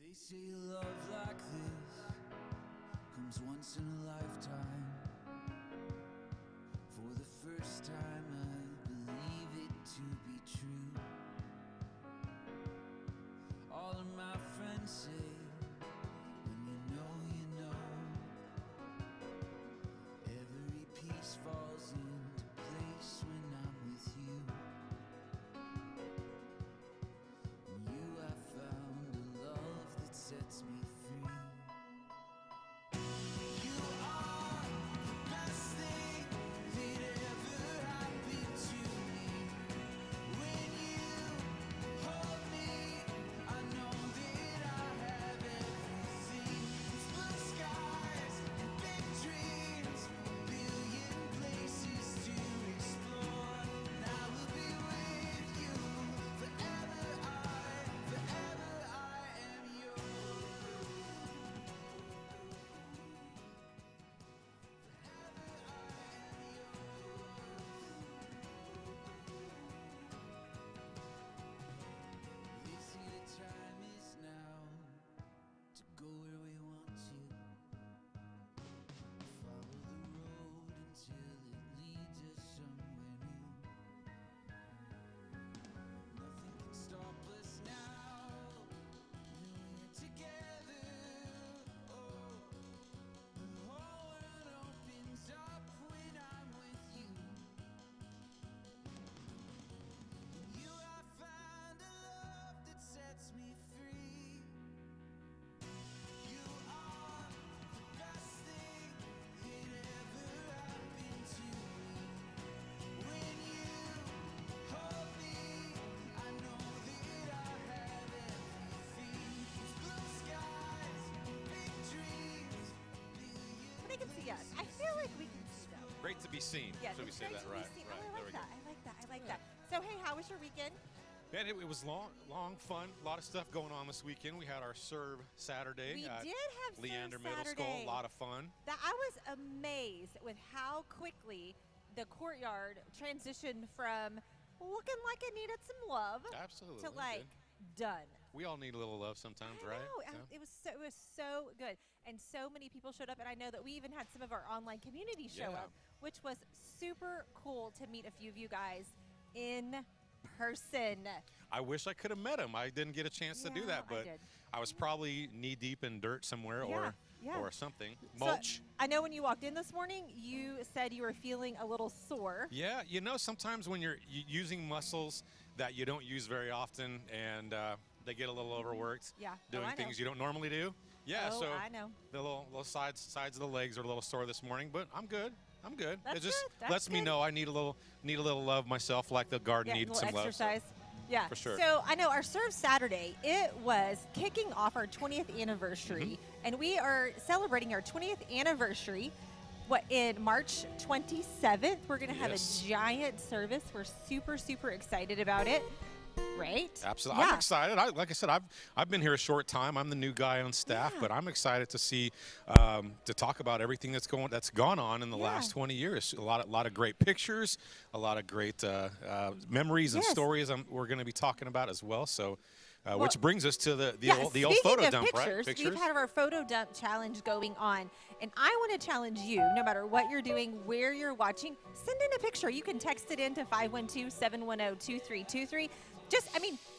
They say love like this comes once in a lifetime. For the first time I believe it to be true. All of my friends say, when you know, every piece falls into place when I'm with you. And you have found a love that sets me free. You are the best thing that ever happened to me. When you hold me, I know that I have everything. It's blue skies and big dreams, a billion places to explore. And I will be with you forever. Forever I am yours. They say the time is now to go where we want to. Follow the road until it leads us somewhere new. Nothing can stop us now. We're together. Oh, the whole world opens up when I'm with you. You have found a love that sets me free. You are the best thing that ever happened to me. When you hold me, I know that I have everything. It's blue skies, big dreams, billion. But I can see us. I feel like we can see them. Great to be seen. Yes, Should we it's say great that to be right? seen. Right. Oh, I There we like that. go. I like that. I like that. So, hey, how was your weekend? Man, it was long, fun. A lot of stuff going on this weekend. We had our Serve Saturday. We at did have Leander Serve Middle School. Saturday. A lot of fun. That I was amazed with how quickly the courtyard transitioned from looking like it needed some love Absolutely. to it like did. done. We all need a little love sometimes, I right? know. Yeah. It was so good, and so many people showed up. And I know that we even had some of our online community show Yeah. up, which was super cool to meet a few of you guys in person. I wish I could have met him. I didn't get a chance to do Yeah, that, I but did. I was probably knee deep in dirt somewhere Yeah. or something. So, Mulch. I know when you walked in this morning, you said you were feeling a little sore. Yeah, you know, sometimes when you're using muscles that you don't use very often and they get a little overworked, Yeah. doing I know. things you don't normally do. Yeah, Oh, so I know. the little sides of the legs are a little sore this morning, but I'm good. That's it just good. That's lets me good. know I need a little love myself, like the garden Yeah, needs little some love. exercise. Yeah, For sure. So I know our Serve Saturday, it was kicking off our 20th anniversary, Mm-hmm. and we are celebrating our 20th anniversary. In March 27th, we're going to have Yes. a giant service. We're super excited about it. Right? Absolutely, Yeah. I'm excited. Like I said, I've been here a short time. I'm the new guy on staff, Yeah. but I'm excited to see to talk about everything that's gone on in the Yeah. last 20 years. A lot of great pictures, a lot of great memories and Yes. stories we're going to be talking about as well. So, Well, which brings us to the Yeah, old speaking photo of dump, pictures, right? we've had our photo dump challenge going on, and I want to challenge you, no matter what you're doing, where you're watching, send in a picture. You can text it in to 512-710-2323.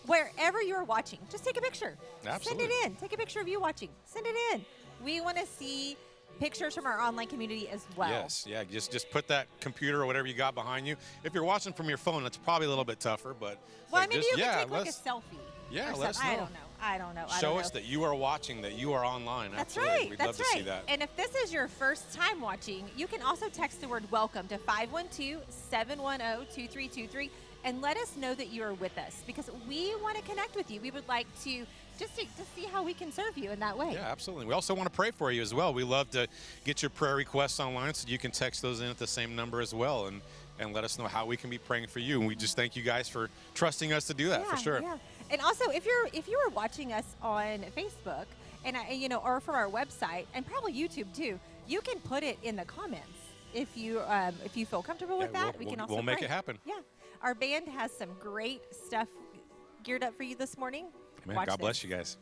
Wherever you're watching, just take a picture. Absolutely. Send it in. Take a picture of you watching. Send it in. We want to see pictures from our online community as well. Yes, yeah. Just put that computer or whatever you got behind you. If you're watching from your phone, it's probably a little bit tougher, but Well, just, you can take like a let's- selfie. Yeah, or let us something. know. I don't know. Show us that you are watching, that you are online. That's Absolutely. right. We'd That's love to right. see that. And if this is your first time watching, you can also text the word welcome to 512-710-2323 and let us know that you are with us, because we want to connect with you. We would like to just to see how we can serve you in that way. Yeah, absolutely. We also want to pray for you as well. We love to get your prayer requests online, so you can text those in at the same number as well and let us know how we can be praying for you. And we just thank you guys for trusting us to do that, for sure. Yeah. And also, if you are watching us on Facebook and or from our website and probably YouTube too, you can put it in the comments if you feel comfortable with that. We can also we'll make pray. it happen. Yeah, our band has some great stuff geared up for you this morning. Man, Watch God bless this. you guys.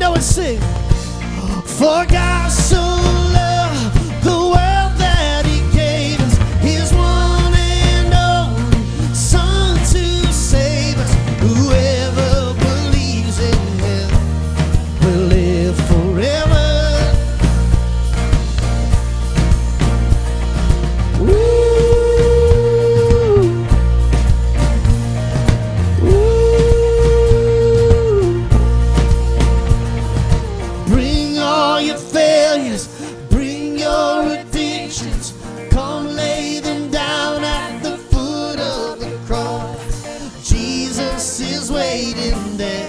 know it, sing. For God so loved the world that he gave us his one and only Son to save us. Whoever believes in him will live forever. Bring all your failures, bring your addictions, come lay them down at the foot of the cross. Jesus is waiting there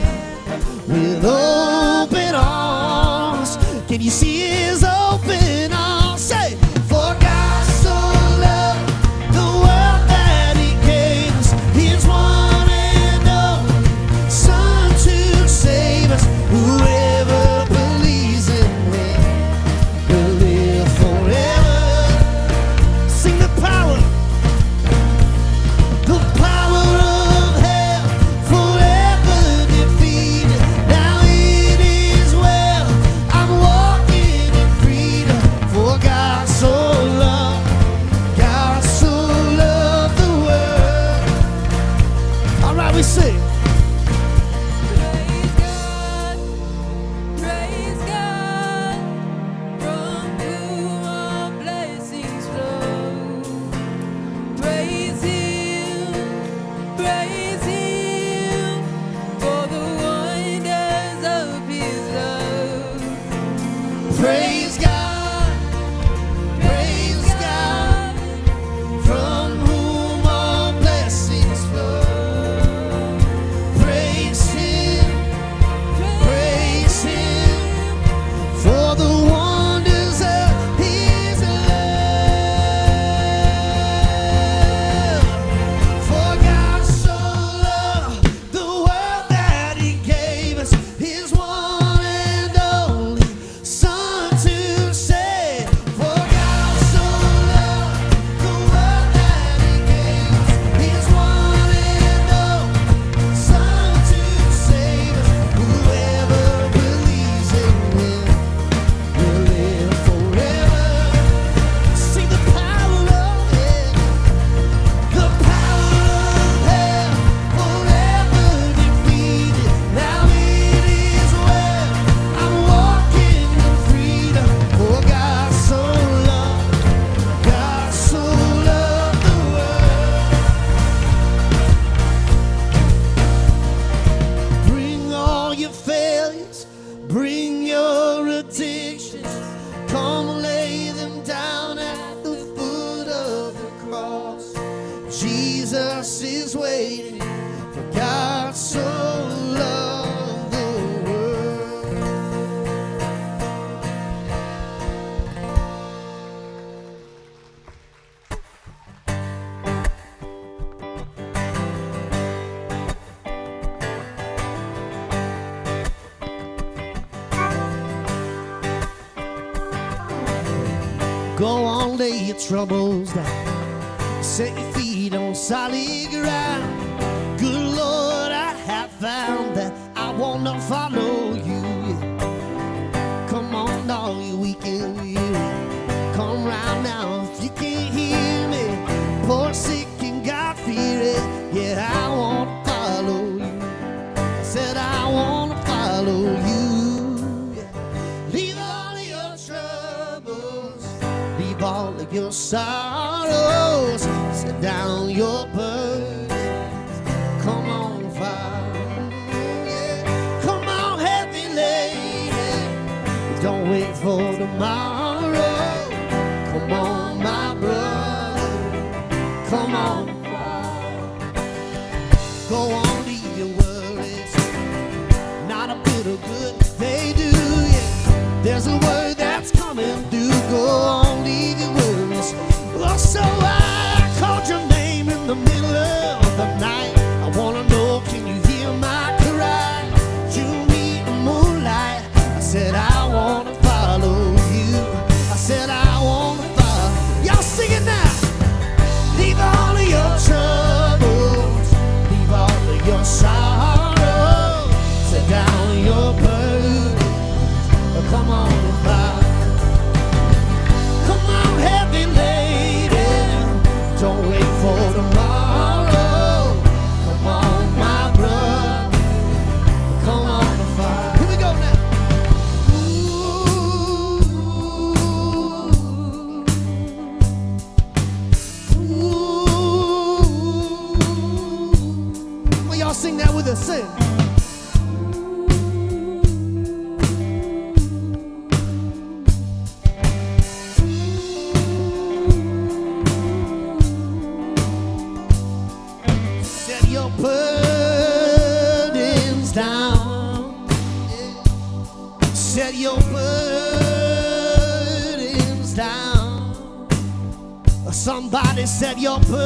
with open arms. Can you see his open arms? Say, for God so loved the world that he gave us his one and only Son to save us. Whoever believes in him will live forever. Sing the power of hell forever defeated. Now it is well, I'm walking in freedom. For God so loved the world. All right, we sing. Praise God, from whom all blessings flow. Praise Him, for the wonders of His love. Praise God, from whom all blessings flow. Praise Him, for the wonders of His love. For God so loved the world that He gave us His one and only Son to save. For God so loved the world that He gave us His one and only Son to save us. Whoever believes in Him will live forever. Sing the power of hell, forever defeated. Now it is well, I'm walking in freedom. For God so loved the world. Bring all your failures, bring your addictions, come lay them down at the foot of the cross. Jesus is waiting, for God so loved the world. Go on, lay your troubles down, set your feet on solid ground. Good Lord, I have found that I wanna follow you. Come on, all you weak and weary, come round now if you can't hear me. Poor, sick, and God-fearing, yeah, I wanna follow you. I said I wanna follow you. Leave all of your troubles, leave all of your sorrows, set down your burdens. Come on, Father, yeah. Come on, heavy lady, don't wait for tomorrow. Come on, my brother, come on, Father. Go on, leave your worries, not a bit of good they do, yeah. There's a word that's coming through. Go on, leave your worries. Well, so I called your name in the middle of the night. I wanna know, can you hear my cry? You need the moonlight. I said I wanna follow you. I said I wanna follow. Y'all sing it now. Leave all of your troubles, leave all of your Somebody set your burdens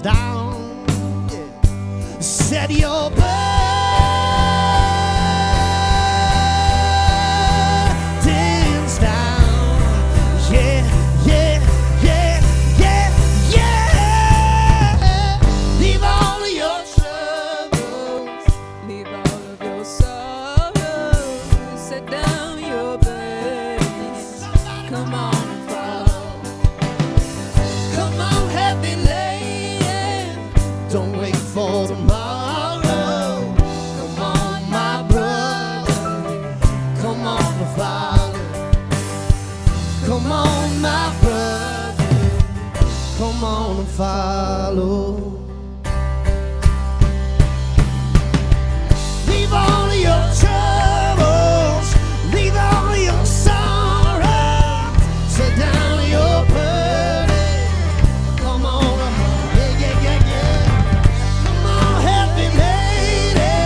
down. Yeah. Set your burdens down. Yeah, yeah, yeah, yeah, yeah. Leave all of your troubles. Leave all of your sorrows. Set down your burdens. Come on and follow. Come on, heavy laden. Don't wait for tomorrow. Come on, my brother. Come on and follow. Come on, my brother. Come on and follow. Leave all of your troubles. Leave all of your sorrows. Set down your burden. Come on, yeah, yeah, yeah, yeah. Come on, heavy lady.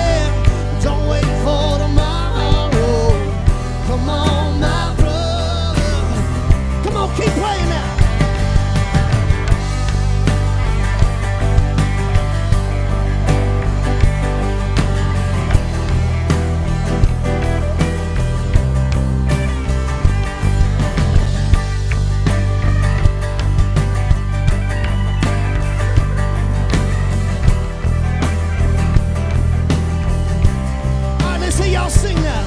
Don't wait for tomorrow. Come on, my brother. Come on, keep playing now. All right, let's hear y'all sing now.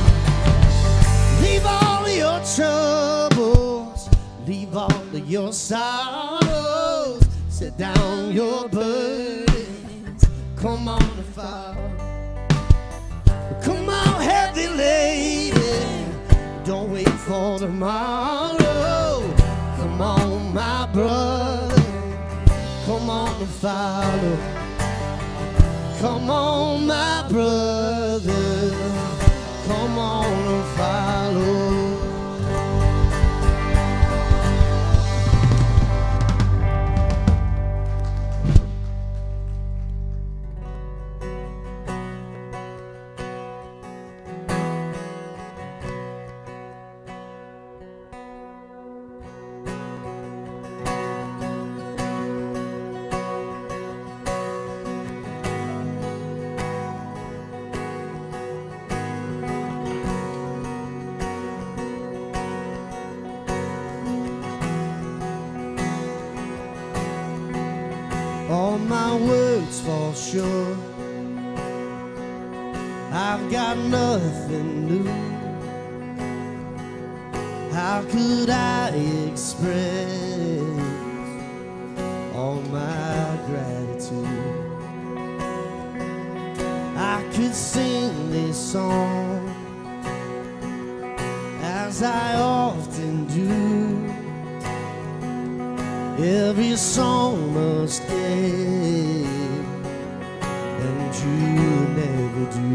Leave all of your troubles, leave all of your sorrows, set down your burdens. Come on and follow. Come on, heavy lady, don't wait for tomorrow. Come on, my brother, come on and follow. Come on, my brother, come on and follow. All my words fall short. I've got nothing new. How could I express all my gratitude? I could sing this song as I often do. Every song must end, and you never do.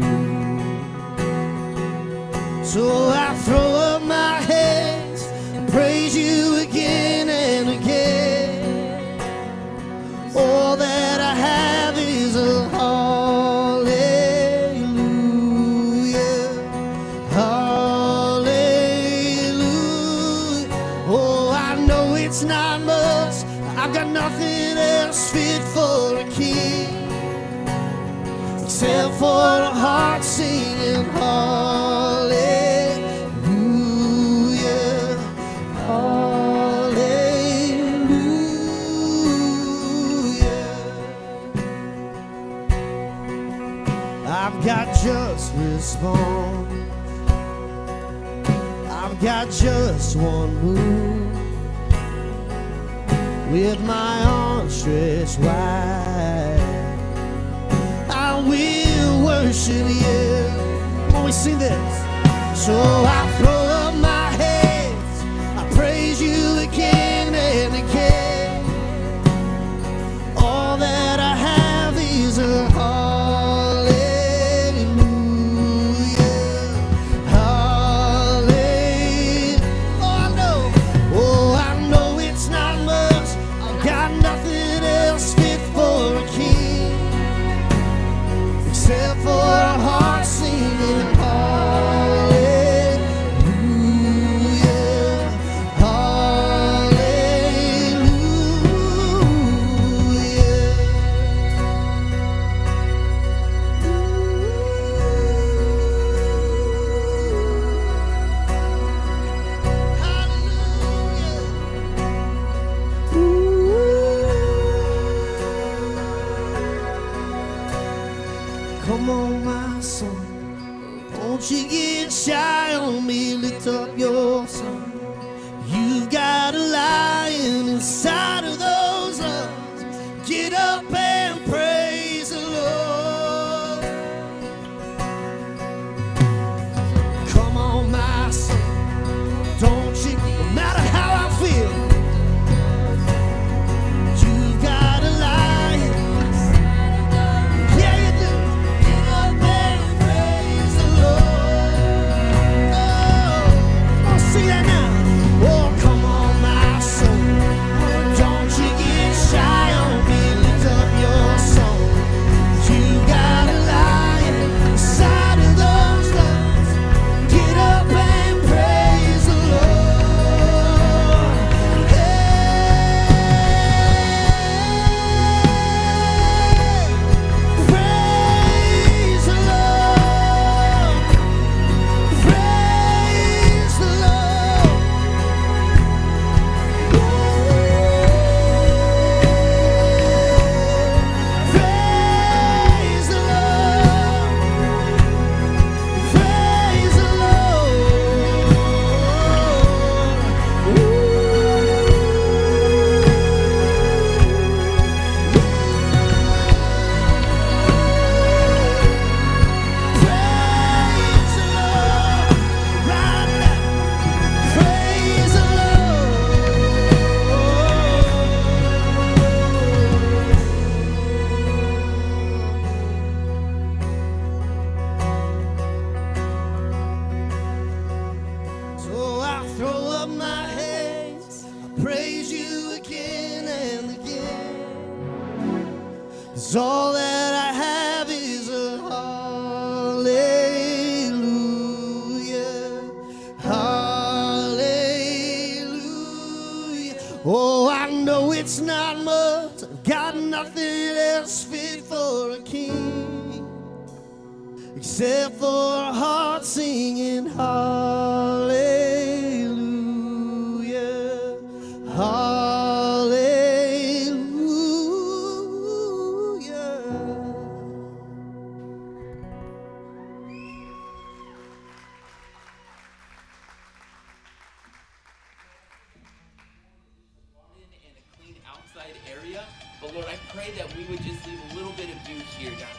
So I throw up my hands and praise you again and again. All that I have is a hallelujah, hallelujah. Oh, I know it's not much. I've got nothing else fit for a king except for a heart singing hallelujah, hallelujah. I've got just response. I've got just one move. With my arms stretched wide, I will worship you. Come on, we sing this. So I throw up my hands, I praise you again and again. All that I have is a hallelujah, hallelujah. Oh, I know it's not much. Got nothing else fit for a king except for a heart singing hallelujah, 'cause I know it's not much. I've got nothing else fit for a king except for a heart singing hallelujah, hallelujah. 'Cause I know it's not much. I've got nothing else fit for a king except for a heart singing hallelujah, hallelujah. 'Cause I know it's not much. I've got nothing else fit for a king except for a heart singing hallelujah, hallelujah. you get shy on me, lift up your song. You've got a lion inside of those lungs. Get up and praise the Lord. Come on, my son, don't you, no matter how I feel, you've got a lion. Yeah, you do. Get up and praise the Lord. Oh, come on, sing that now. Oh, come on, my soul. Don't you get shy on me, lift up your song. You got a lion inside of those lungs. Get up and praise the Lord. Hey, praise the Lord. Praise the Lord. Praise the Lord. Praise the Praise the Lord. Right now. Praise the Lord. So I throw up my hands, I praise you again and again. 'Cause all that I have is a hallelujah, hallelujah. Oh, I know it's not much, I've got nothing else fit for a king, except for a heart singing hallelujah, hallelujah. And a clean outside area. But Lord, I pray that we would just leave a little bit of you here, God.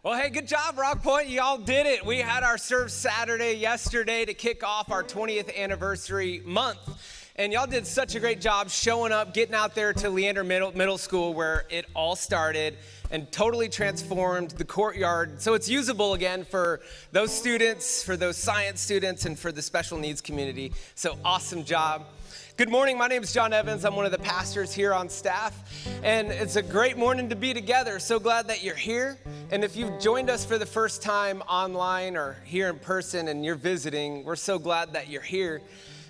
Well, hey, good job, RockPointe. Y'all did it. We had our Serve Saturday yesterday to kick off our 20th anniversary month. And y'all did such a great job showing up, getting out there to Leander Middle School where it all started and totally transformed the courtyard so it's usable again for those students, for those science students, and for the special needs community. So awesome job. Good morning, my name is John Evans. I'm one of the pastors here on staff, and it's a great morning to be together. So glad that you're here. And if you've joined us for the first time online or here in person and you're visiting, we're so glad that you're here.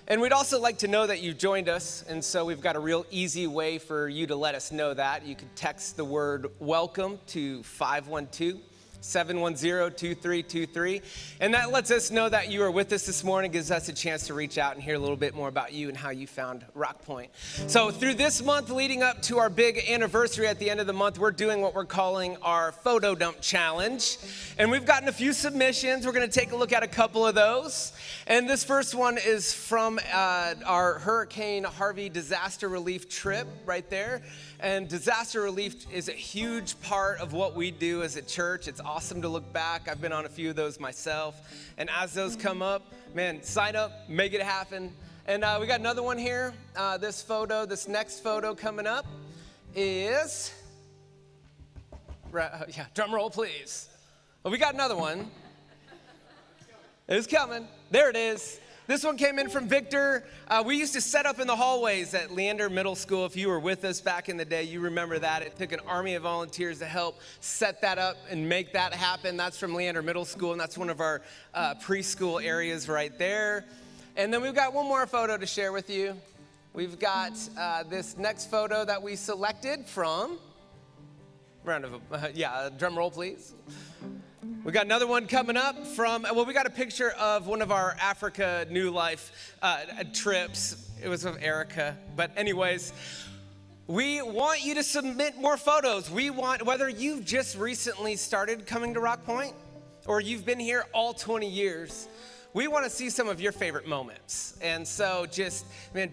And we'd also like to know that you've joined us, and so we've got a real easy way for you to let us know that. You can text the word welcome to 512-710-2323, and that lets us know that you are with us this morning, gives us a chance to reach out and hear a little bit more about you and how you found RockPointe. So through this month leading up to our big anniversary at the end of the month, we're doing what we're calling our Photo Dump Challenge, and we've gotten a few submissions. We're going to take a look at a couple of those, and this first one is from our Hurricane Harvey disaster relief trip right there. And disaster relief is a huge part of what we do as a church. It's awesome to look back. I've been on a few of those myself. And as those come up, man, sign up, make it happen. And we got another one here. This next photo coming up is, drum roll please. Well, we got another one. It's coming. There it is. This one came in from Victor. We used to set up in the hallways at Leander Middle School. If you were with us back in the day, you remember that. It took an army of volunteers to help set that up and make that happen. That's from Leander Middle School, and that's one of our preschool areas right there. And then we've got one more photo to share with you. We've got this next photo that we selected from, drum roll please. We got another one coming up we got a picture of one of our Africa New Life trips. It was of Erica. But anyways, we want you to submit more photos. We want, whether you've just recently started coming to RockPointe or you've been here all 20 years, we want to see some of your favorite moments. And so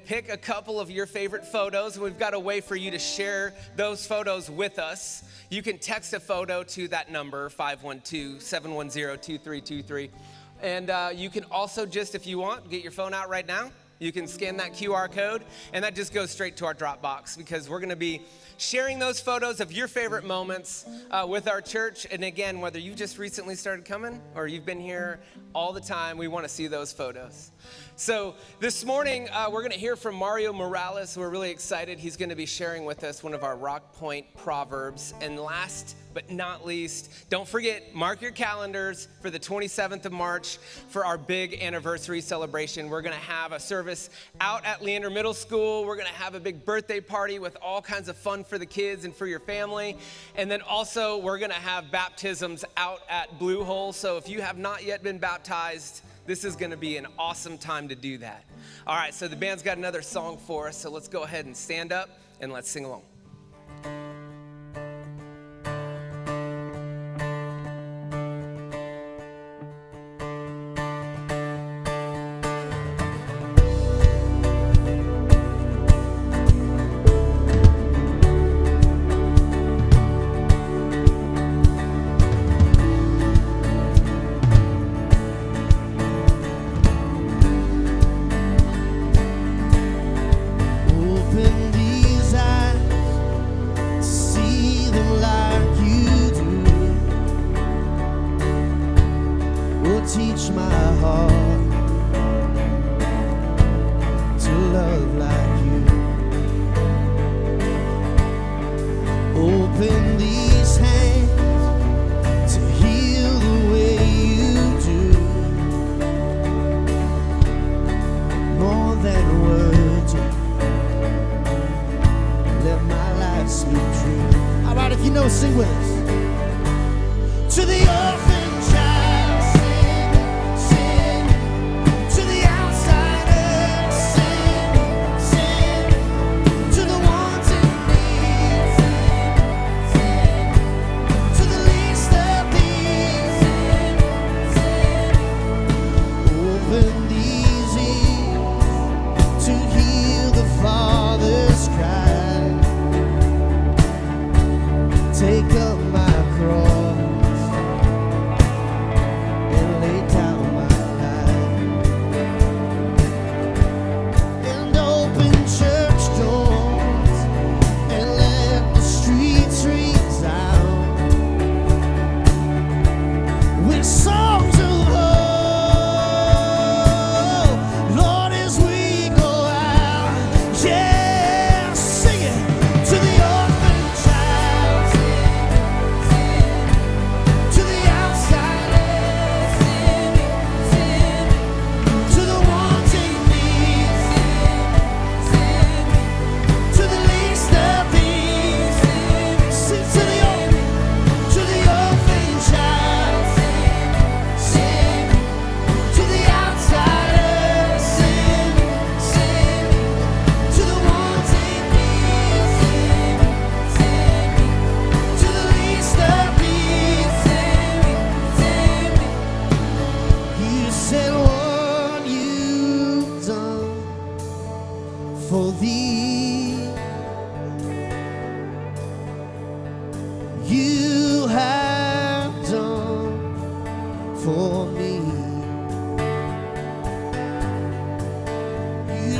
pick a couple of your favorite photos. We've got a way for you to share those photos with us. You can text a photo to that number, 512-710-2323. And you can also if you want, get your phone out right now. You can scan that QR code, and that just goes straight to our Dropbox because we're going to be sharing those photos of your favorite moments with our church. And again, whether you just recently started coming or you've been here all the time, we want to see those photos. So this morning, we're going to hear from Mario Morales. We're really excited. He's going to be sharing with us one of our RockPointe proverbs. And last but not least, don't forget, mark your calendars for the 27th of March for our big anniversary celebration. We're going to have a service out at Leander Middle School. We're going to have a big birthday party with all kinds of fun for the kids and for your family. And then also, we're going to have baptisms out at Blue Hole. So if you have not yet been baptized, this is going to be an awesome time to do that. All right, so the band's got another song for us. So let's go ahead and stand up and let's sing along. Open these eyes, see them like you do. Oh, teach my heart to love like you. Open these hands to heal the way you do. More than words, let my life speak true. All right, if you know, sing with us. To the orphan child, sing, sing.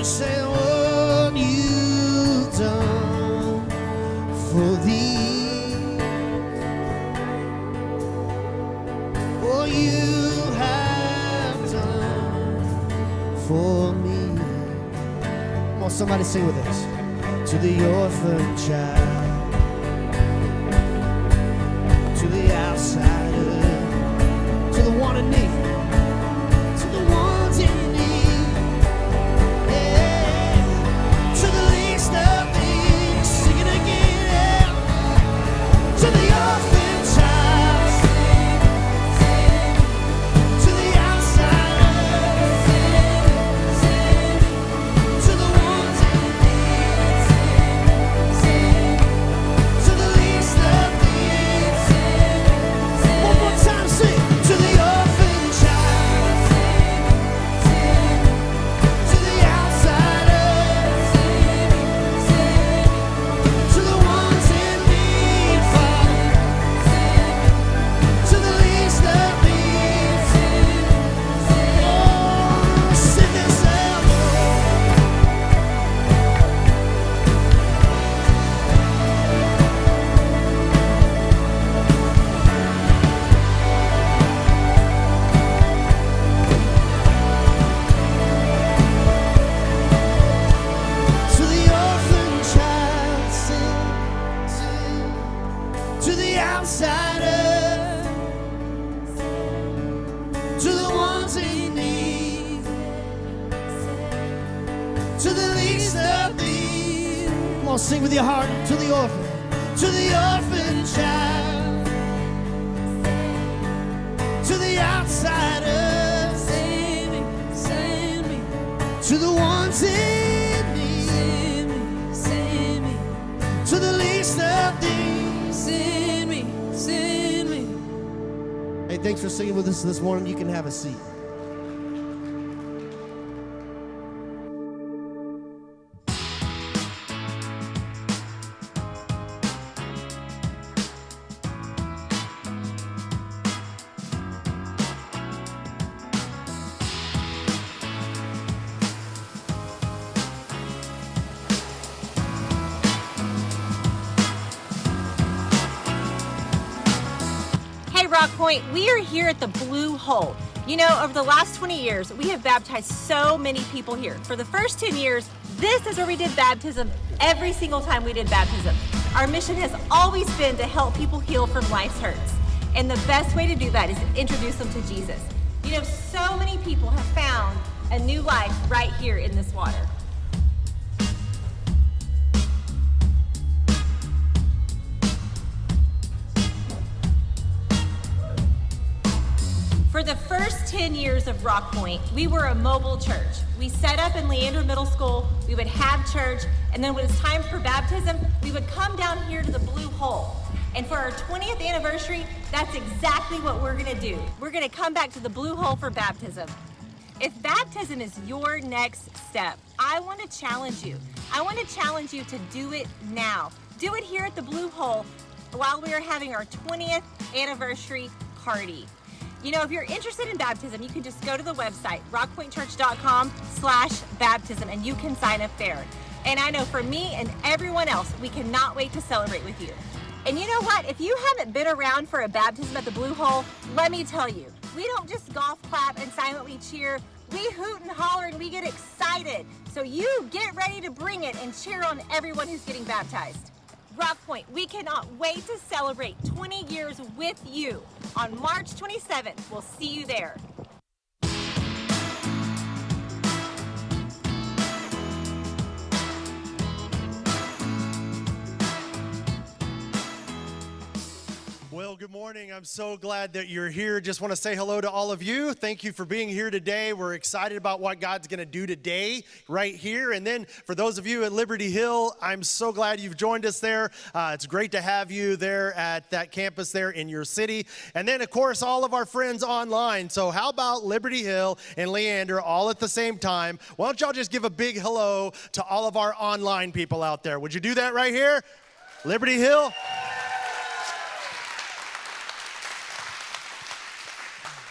say what you've done for thee. What you have done for me. Come on, somebody sing with us. To the orphan child, to the outsider, to the one in need, to the ones in need, yeah. To the least of these, sing it again, to the orphan child, to the outsider, to the ones in need, to the least of these. One more time, sing. To the orphan child, to the outsider, to the ones in need, Father, to the least of these. Oh, sing this out, to the orphan child, sing. To the outsider, to the ones in need, to the least of these. Come on, sing with your heart. To the orphan child, to the outsider, to the ones in need, to the least of these. Hey, thanks for singing with us this morning. You can have a seat. Hey, RockPointe, we are here at the Blue Hole. You know, over the last 20 years, we have baptized so many people here. For the first 10 years, this is where we did baptism every single time we did baptism. Our mission has always been to help people heal from life's hurts. And the best way to do that is to introduce them to Jesus. You know, so many people have found a new life right here in this water. For the first 10 years of RockPointe, we were a mobile church. We set up in Leander Middle School, we would have church, and then when it's time for baptism, we would come down here to the Blue Hole. And for our 20th anniversary, that's exactly what we're gonna do. We're gonna come back to the Blue Hole for baptism. If baptism is your next step, I wanna challenge you. I wanna challenge you to do it now. Do it here at the Blue Hole while we are having our 20th anniversary party. You know, if you're interested in baptism, you can just go to the website, rockpointechurch.com/baptism, and you can sign up there. And I know for me and everyone else, we cannot wait to celebrate with you. And you know what? If you haven't been around for a baptism at the Blue Hole, let me tell you, we don't just golf clap and silently cheer. We hoot and holler and we get excited. So you get ready to bring it and cheer on everyone who's getting baptized. RockPointe, we cannot wait to celebrate 20 years with you. On March 27th, we'll see you there. Well, good morning. I'm so glad that you're here. Just want to say hello to all of you. Thank you for being here today. We're excited about what God's going to do today right here. And then for those of you at Liberty Hill, I'm so glad you've joined us there. It's great to have you there at that campus there in your city. And then, of course, all of our friends online. So how about Liberty Hill and Leander all at the same time? Why don't y'all just give a big hello to all of our online people out there? Would you do that right here? Liberty Hill?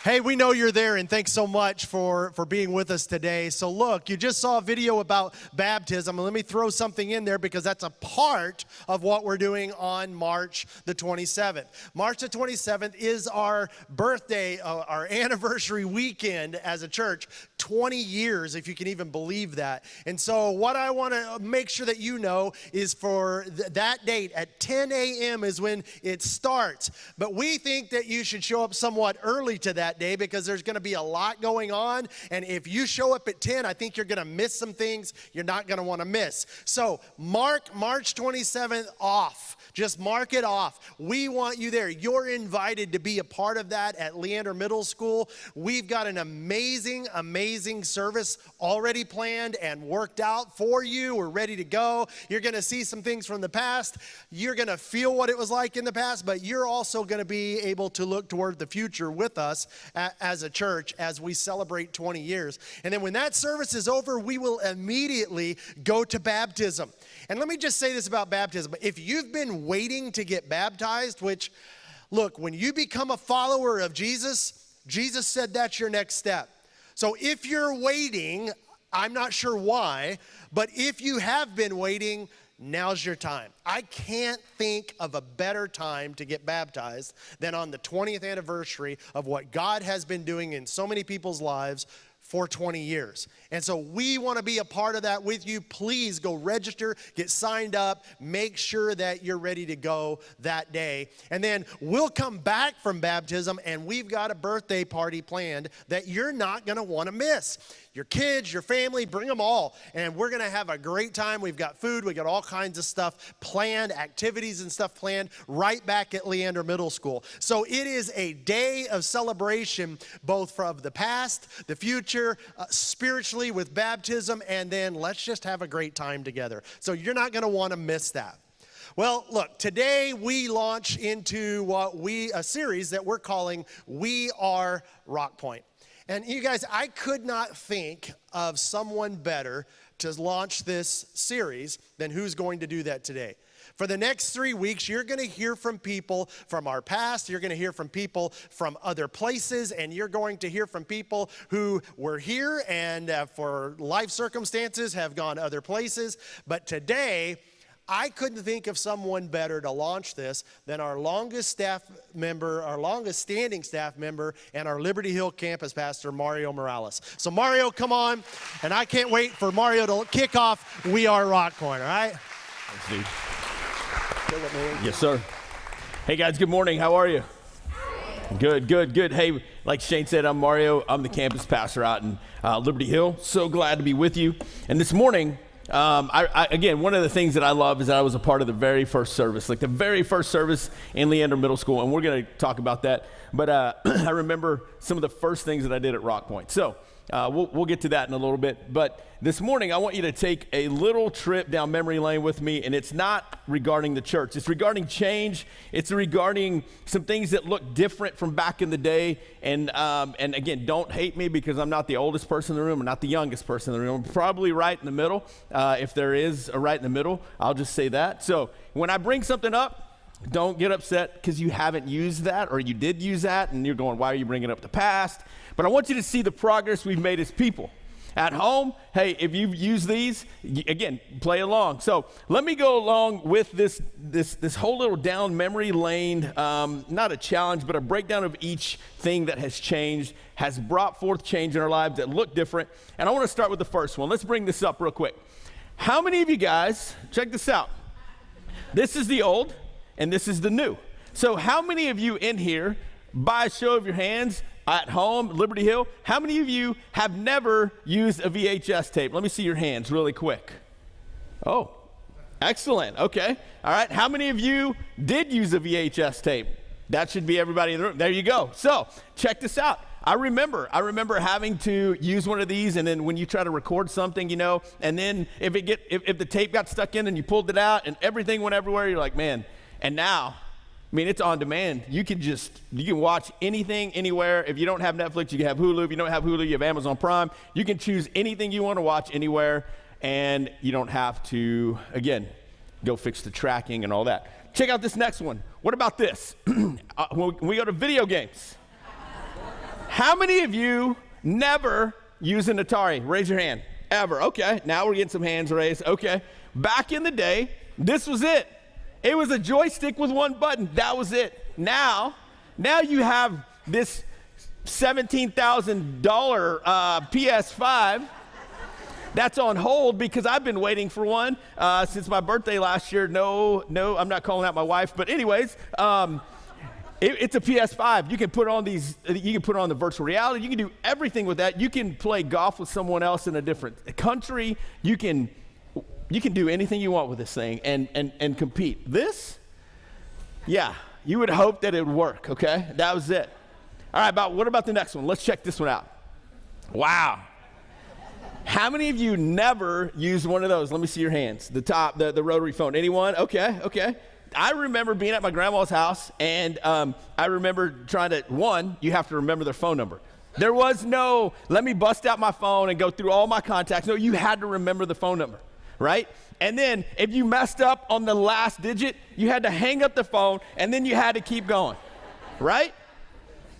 Hey, we know you're there, and thanks so much for being with us today. So look, you just saw a video about baptism, and let me throw something in there because that's a part of what we're doing on March the 27th. March the 27th is our birthday, our anniversary weekend as a church. 20 years, if you can even believe that. And so what I want to make sure that you know is for that date at 10 a.m. is when it starts. But we think that you should show up somewhat early to that day because there's going to be a lot going on. And if you show up at 10, I think you're going to miss some things you're not going to want to miss. So mark March 27th off. Just mark it off. We want you there. You're invited to be a part of that at Leander Middle School. We've got an amazing service already planned and worked out for you. We're ready to go. You're going to see some things from the past. You're going to feel what it was like in the past, but you're also going to be able to look toward the future with us as a church as we celebrate 20 years. And then when that service is over, we will immediately go to baptism. And let me just say this about baptism. If you've been waiting to get baptized, which, look, when you become a follower of Jesus, Jesus said that's your next step. So if you're waiting, I'm not sure why, but if you have been waiting, now's your time. I can't think of a better time to get baptized than on the 20th anniversary of what God has been doing in so many people's lives for 20 years. And so we want to be a part of that with you. Please go register, get signed up, make sure that you're ready to go that day. And then we'll come back from baptism and we've got a birthday party planned that you're not going to want to miss. Your kids, your family, bring them all. And we're going to have a great time. We've got food. We've got all kinds of stuff planned, activities and stuff planned right back at Leander Middle School. So it is a day of celebration, both from the past, the future, spiritually with baptism, and then let's just have a great time together. So you're not going to want to miss that. Well, look, today we launch into a series that we're calling We Are RockPointe. And you guys, I could not think of someone better to launch this series than who's going to do that today. For the next 3 weeks, you're going to hear from people from our past. You're going to hear from people from other places. And you're going to hear from people who were here and for life circumstances have gone other places. But today, I couldn't think of someone better to launch this than our longest standing staff member, and our Liberty Hill campus pastor, Mario Morales. So Mario, come on. And I can't wait for Mario to kick off We Are RockPointe, all right? Thanks, Steve. Yes, sir. Hey, guys, good morning. How are you? Good. Hey, like Shane said, I'm Mario. I'm the campus pastor out in Liberty Hill. So glad to be with you. And this morning, again, one of the things that I love is that I was a part of the very first service in Leander Middle School, and we're going to talk about that. But I remember some of the first things that I did at RockPointe. So we'll get to that in a little bit. But this morning, I want you to take a little trip down memory lane with me, and it's not regarding the church. It's regarding change. It's regarding some things that look different from back in the day. And again, don't hate me because I'm not the oldest person in the room or not the youngest person in the room. I'm probably right in the middle. If there is a right in the middle, I'll just say that. So when I bring something up, don't get upset because you haven't used that or you did use that and you're going, why are you bringing up the past? But I want you to see the progress we've made as people. At home, hey, if you've used these, again, play along. So let me go along with this whole little down memory lane, not a challenge, but a breakdown of each thing that has changed, has brought forth change in our lives that look different. And I want to start with the first one. Let's bring this up real quick. How many of you guys, check this out. This is the old and this is the new. So how many of you in here, by a show of your hands, at home, Liberty Hill, how many of you have never used a VHS tape? Let me see your hands really quick. Oh, excellent. Okay. All right. How many of you did use a VHS tape? That should be everybody in the room. There you go. So check this out. I remember having to use one of these, and then when you try to record something, and then if the tape got stuck in and you pulled it out and everything went everywhere, you're like, man. And now, it's on demand. You can watch anything, anywhere. If you don't have Netflix, you can have Hulu. If you don't have Hulu, you have Amazon Prime. You can choose anything you want to watch anywhere, and you don't have to, again, go fix the tracking and all that. Check out this next one. What about this? When we go to video games, How many of you never use an Atari? Raise your hand. Ever. Okay, now we're getting some hands raised. Okay. Back in the day, this was it. It was a joystick with one button. That was it. Now you have this $17,000 PS5 that's on hold because I've been waiting for one since my birthday last year. No, I'm not calling out my wife, but anyways, it's a PS5. You can put on you can put on the virtual reality. You can do everything with that. You can play golf with someone else in a different country. You can do anything you want with this thing and compete. This, yeah, you would hope that it would work, okay? That was it. All right, what about the next one? Let's check this one out. Wow. How many of you never used one of those? Let me see your hands. The rotary phone. Anyone? Okay. I remember being at my grandma's house, and I remember trying to, you have to remember their phone number. There was no, let me bust out my phone and go through all my contacts. No, you had to remember the phone number, right? And then if you messed up on the last digit, you had to hang up the phone, and then you had to keep going, right?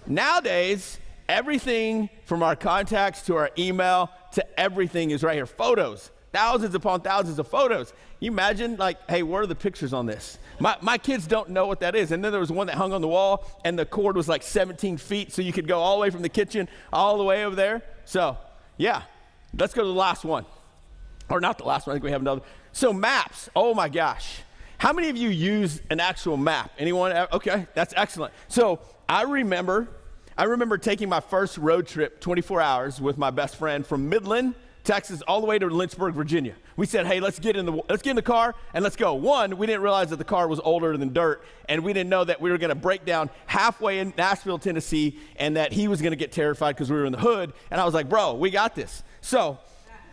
Nowadays, everything from our contacts to our email to everything is right here. Photos, thousands upon thousands of photos. You imagine, like, hey, where are the pictures on this? My kids don't know what that is. And then there was one that hung on the wall, and the cord was like 17 feet, so you could go all the way from the kitchen all the way over there. So, yeah, let's go to the last one. Or not the last one, I think we have another. So maps, oh my gosh. How many of you use an actual map? Anyone? Okay, that's excellent. So I remember taking my first road trip, 24 hours, with my best friend from Midland, Texas, all the way to Lynchburg, Virginia. We said, hey, let's get in the car and let's go. One, we didn't realize that the car was older than dirt, and we didn't know that we were going to break down halfway in Nashville, Tennessee, and that he was going to get terrified because we were in the hood. And I was like, bro, we got this. So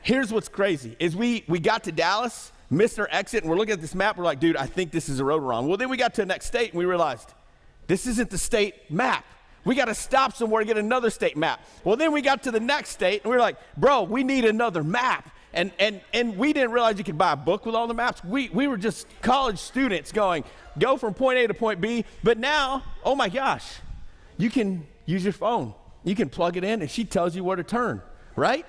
here's what's crazy is we got to Dallas, missed our exit, and we're looking at this map. We're like, dude, I think this is the road we're on. Well, then we got to the next state, and we realized this isn't the state map. We got to stop somewhere and get another state map. Well, then we got to the next state, and we were like, bro, we need another map. And we didn't realize you could buy a book with all the maps. We were just college students go from point A to point B. But now, oh my gosh, you can use your phone. You can plug it in, and she tells you where to turn, right?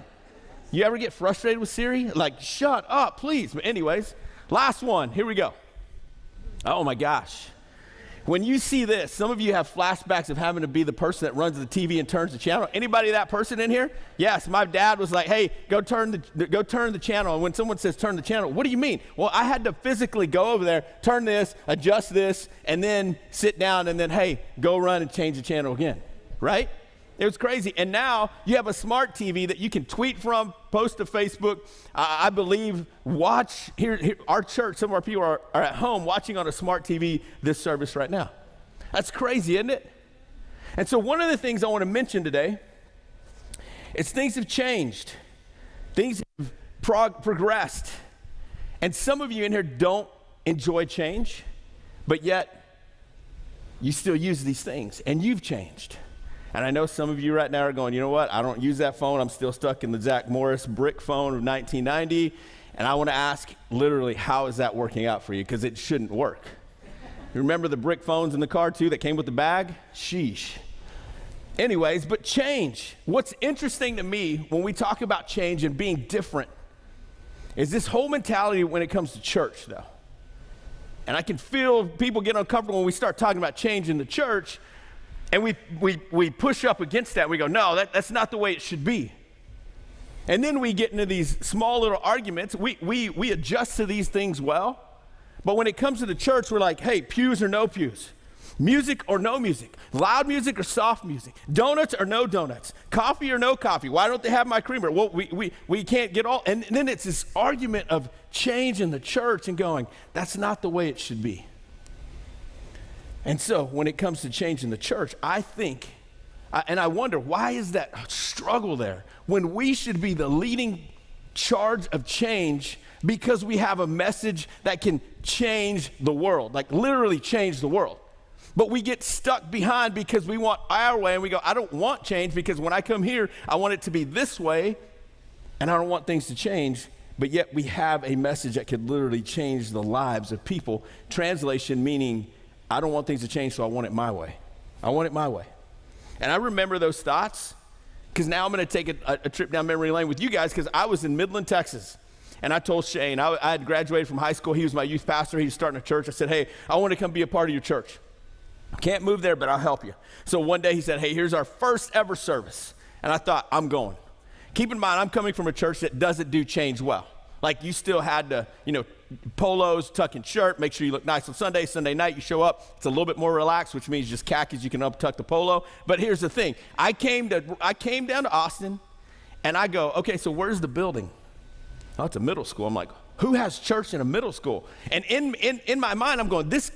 You ever get frustrated with Siri? Like, shut up, please. But anyways, last one. Here we go. Oh my gosh. When you see this, some of you have flashbacks of having to be the person that runs the TV and turns the channel. Anybody that person in here? Yes, my dad was like, hey, go turn the channel. And when someone says turn the channel, what do you mean? Well, I had to physically go over there, turn this, adjust this, and then sit down and then, hey, go run and change the channel again, right? It was crazy. And now you have a smart TV that you can tweet from, post to Facebook. I believe watch here our church, some of our people are at home watching on a smart TV this service right now. That's crazy, isn't it? And so one of the things I want to mention today is things have changed. Things have progressed. And some of you in here don't enjoy change, but yet you still use these things, and you've changed. And I know some of you right now are going, you know what? I don't use that phone. I'm still stuck in the Zach Morris brick phone of 1990. And I want to ask, literally, how is that working out for you? Because it shouldn't work. You remember the brick phones in the car, too, that came with the bag? Sheesh. Anyways, but change. What's interesting to me when we talk about change and being different is this whole mentality when it comes to church, though. And I can feel people get uncomfortable when we start talking about change in the church. And we push up against that. We go, no, that's not the way it should be. And then we get into these small little arguments. We adjust to these things well. But when it comes to the church, we're like, hey, pews or no pews? Music or no music? Loud music or soft music? Donuts or no donuts? Coffee or no coffee? Why don't they have my creamer? Well, we can't get all. And then it's this argument of change in the church and going, that's not the way it should be. And so when it comes to change in the church, I think, and I wonder, why is that struggle there when we should be the leading charge of change because we have a message that can change the world, like literally change the world. But we get stuck behind because we want our way, and we go, I don't want change because when I come here, I want it to be this way, and I don't want things to change. But yet we have a message that could literally change the lives of people. Translation meaning, I don't want things to change, so I want it my way. I want it my way. And I remember those thoughts because now I'm going to take a trip down memory lane with you guys because I was in Midland, Texas. And I told Shane, I had graduated from high school. He was my youth pastor. He was starting a church. I said, hey, I want to come be a part of your church. Can't move there, but I'll help you. So one day he said, hey, here's our first ever service. And I thought, I'm going. Keep in mind, I'm coming from a church that doesn't do change well. Like you still had to, polos, tuck-in shirt, make sure you look nice on Sunday. Sunday night you show up, it's a little bit more relaxed, which means just khakis, you can up-tuck the polo. But here's the thing, I came down to Austin, and I go, okay, so where's the building? Oh, it's a middle school. I'm like, who has church in a middle school? And in my mind, I'm going, this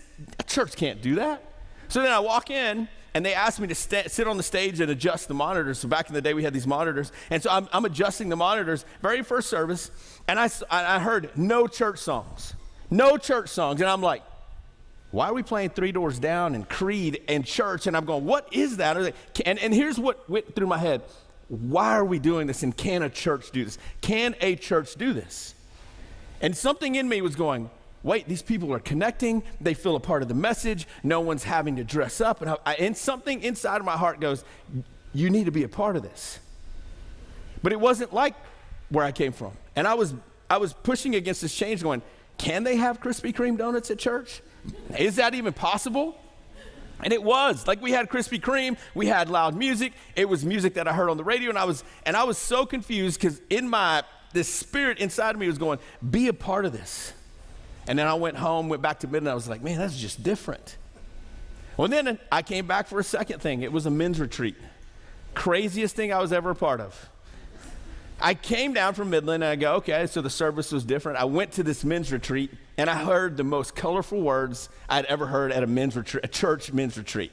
church can't do that. So then I walk in, and they asked me to sit on the stage and adjust the monitors. So back in the day, we had these monitors. And so I'm adjusting the monitors, very first service, and I heard no church songs. No church songs. And I'm like, why are we playing Three Doors Down and Creed and church? And I'm going, what is that? And here's what went through my head. Why are we doing this, and can a church do this? Can a church do this? And something in me was going, wait, these people are connecting. They feel a part of the message. No one's having to dress up. And something inside of my heart goes, you need to be a part of this. But it wasn't like where I came from. And I was pushing against this change going, can they have Krispy Kreme donuts at church? Is that even possible? And it was. Like we had Krispy Kreme, we had loud music. It was music that I heard on the radio, and I was so confused because this spirit inside of me was going, be a part of this. And then I went home, went back to Midland, I was like, man, that's just different. Well, then I came back for a second thing. It was a men's retreat. Craziest thing I was ever a part of. I came down from Midland, and I go, okay, so the service was different. I went to this men's retreat, and I heard the most colorful words I'd ever heard at a church men's retreat.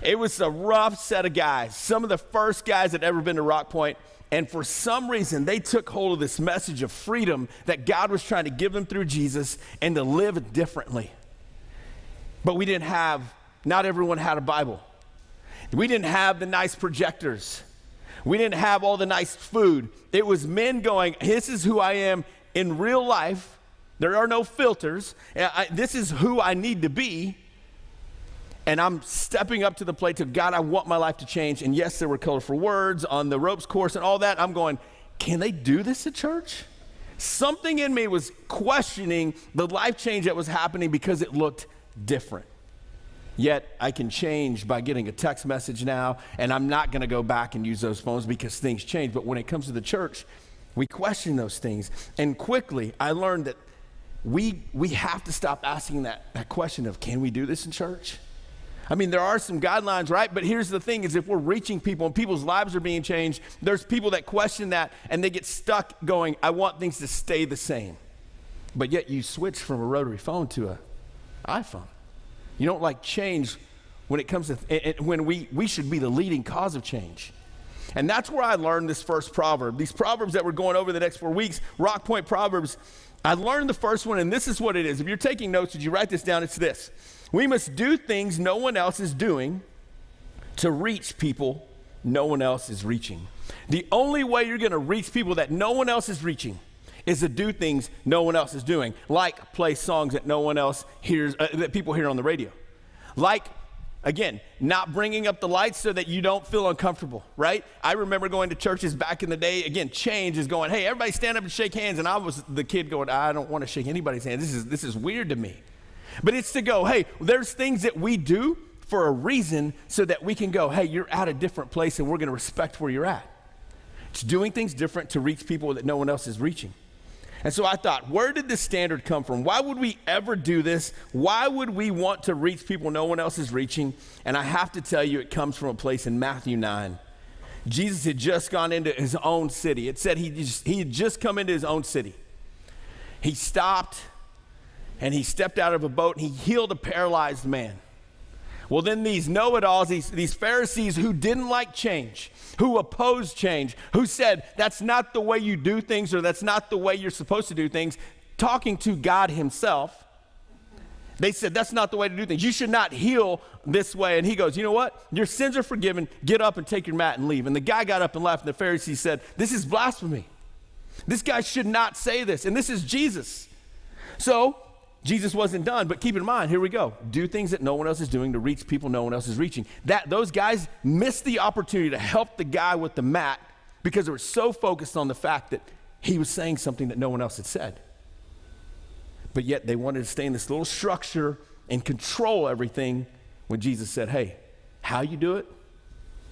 It was a rough set of guys, some of the first guys that had ever been to RockPointe, and for some reason, they took hold of this message of freedom that God was trying to give them through Jesus and to live differently. But not everyone had a Bible. We didn't have the nice projectors. We didn't have all the nice food. It was men going, this is who I am in real life. There are no filters. This is who I need to be. And I'm stepping up to the plate to God, I want my life to change. And yes, there were colorful words on the ropes course and all that. I'm going, can they do this at church? Something in me was questioning the life change that was happening because it looked different. Yet I can change by getting a text message now, and I'm not going to go back and use those phones because things change. But when it comes to the church, we question those things. And quickly, I learned that we have to stop asking that question of, can we do this in church? I mean, there are some guidelines, right? But here's the thing is if we're reaching people and people's lives are being changed, there's people that question that, and they get stuck going, I want things to stay the same. But yet you switch from a rotary phone to an iPhone. You don't like change when it comes to, when we should be the leading cause of change. And that's where I learned this first proverb. These proverbs that we're going over the next 4 weeks, RockPointe Proverbs, I learned the first one, and this is what it is. If you're taking notes, would you write this down? It's this. We must do things no one else is doing to reach people no one else is reaching. The only way you're going to reach people that no one else is reaching is to do things no one else is doing, like play songs that no one else hears, that people hear on the radio. Like, again, not bringing up the lights so that you don't feel uncomfortable, right? I remember going to churches back in the day, again, change is going, hey, everybody stand up and shake hands, and I was the kid going, I don't want to shake anybody's hand. This is weird to me. But it's to go, hey, there's things that we do for a reason so that we can go, hey, you're at a different place and we're going to respect where you're at. It's doing things different to reach people that no one else is reaching. And so I thought, where did this standard come from? Why would we ever do this? Why would we want to reach people no one else is reaching? And I have to tell you, it comes from a place in Matthew 9. Jesus had just gone into his own city. It said he had just come into his own city. He stopped and he stepped out of a boat and he healed a paralyzed man. Well, then these know-it-alls, these Pharisees who didn't like change, who opposed change, who said that's not the way you do things or that's not the way you're supposed to do things, talking to God himself, they said that's not the way to do things. You should not heal this way. And he goes, you know what? Your sins are forgiven. Get up and take your mat and leave. And the guy got up and left, and the Pharisees said, this is blasphemy. This guy should not say this. And this is Jesus. So Jesus wasn't done, but keep in mind, here we go. Do things that no one else is doing to reach people no one else is reaching. Those guys missed the opportunity to help the guy with the mat because they were so focused on the fact that he was saying something that no one else had said. But yet they wanted to stay in this little structure and control everything when Jesus said, hey, how you do it